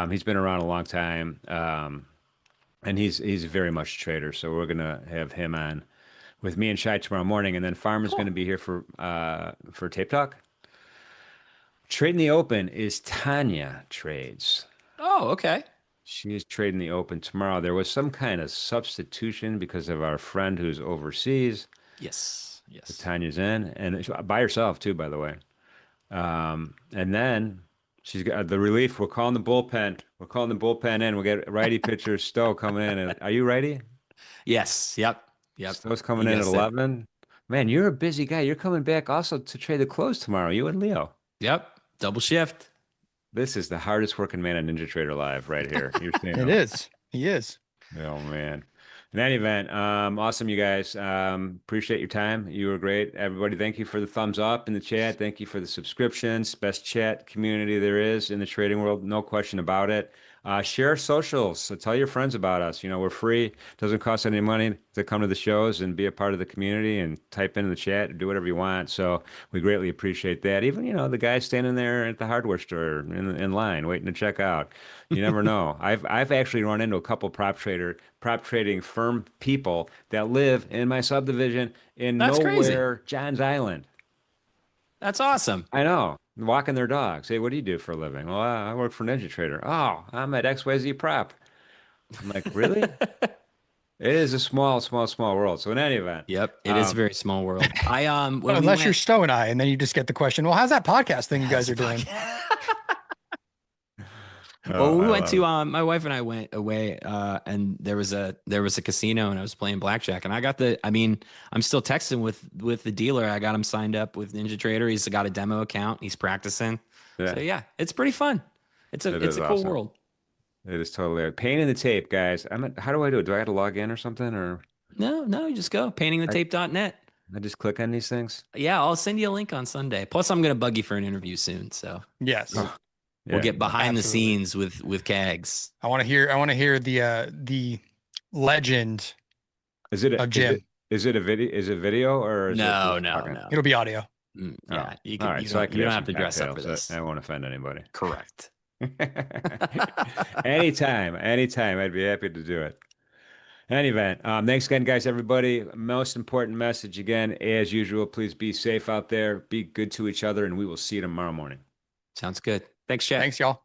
He's been around a long time, and he's very much a trader. So we're gonna have him on with me and Shai tomorrow morning, and then Farmer's going to be here for Tape Talk. Trading the Open is Tanya Trades. Oh, okay. She is trading the Open tomorrow. There was some kind of substitution because of our friend who's overseas. Yes. Yes. Tanya's in, and by herself too, by the way. And then she's got the relief. We're calling the bullpen. We're calling the bullpen in. We get righty pitcher Stowe coming in. And are you righty? Yes. Yep. Yep. Stowe's coming in at 11. Man, you're a busy guy. You're coming back also to trade the close tomorrow. You and Leo. Yep. Double shift. This is the hardest working man on NinjaTrader Live right here. You're seeing It is. He is. Oh man. In any event, awesome, you guys. Appreciate your time. You were great. Everybody, thank you for the thumbs up in the chat. Thank you for the subscriptions. Best chat community there is in the trading world. No question about it. Share socials. So tell your friends about us. We're free. Doesn't cost any money to come to the shows and be a part of the community and type in the chat or do whatever you want. So we greatly appreciate that. Even, the guy standing there at the hardware store in line waiting to check out. You never know. I've actually run into a couple prop trading firm people that live in my subdivision in That's nowhere, crazy. Johns Island. That's awesome. I know. Walking their dogs. Hey, what do you do for a living? Well, I work for NinjaTrader. Oh, I'm at XYZ Prop. I'm like, really? It is a small world. So in any event. Yep. It is a very small world. Unless you're Stowe and I, and then you just get the question, well, how's that podcast thing you guys are doing? Well, we went to my wife and I went away and there was a casino and I was playing blackjack and I'm still texting with the dealer. I got him signed up with NinjaTrader. He's got a demo account. He's practicing. Yeah. So yeah, it's pretty fun. It's a cool world. It is totally a pain in the tape, guys. How do I do it? Do I have to log in or something or? No, you just go paintingthetape.net. I just click on these things. Yeah, I'll send you a link on Sunday. Plus, I'm going to bug you for an interview soon. So Yes. we'll get behind the absolutely. scenes with Cags. I want to hear the legend Is it of Jim. is it a video? Is it video or is it No. It'll be audio. Yeah, you All can. right, You so I don't, you don't have to some dress up for cocktails. this. I won't offend anybody. Correct. Anytime, I'd be happy to do it. In any event, thanks again, guys, everybody. Most important message again, as usual, please be safe out there, be good to each other, and we will see you tomorrow morning. Sounds good. Thanks, Chad. Thanks, y'all.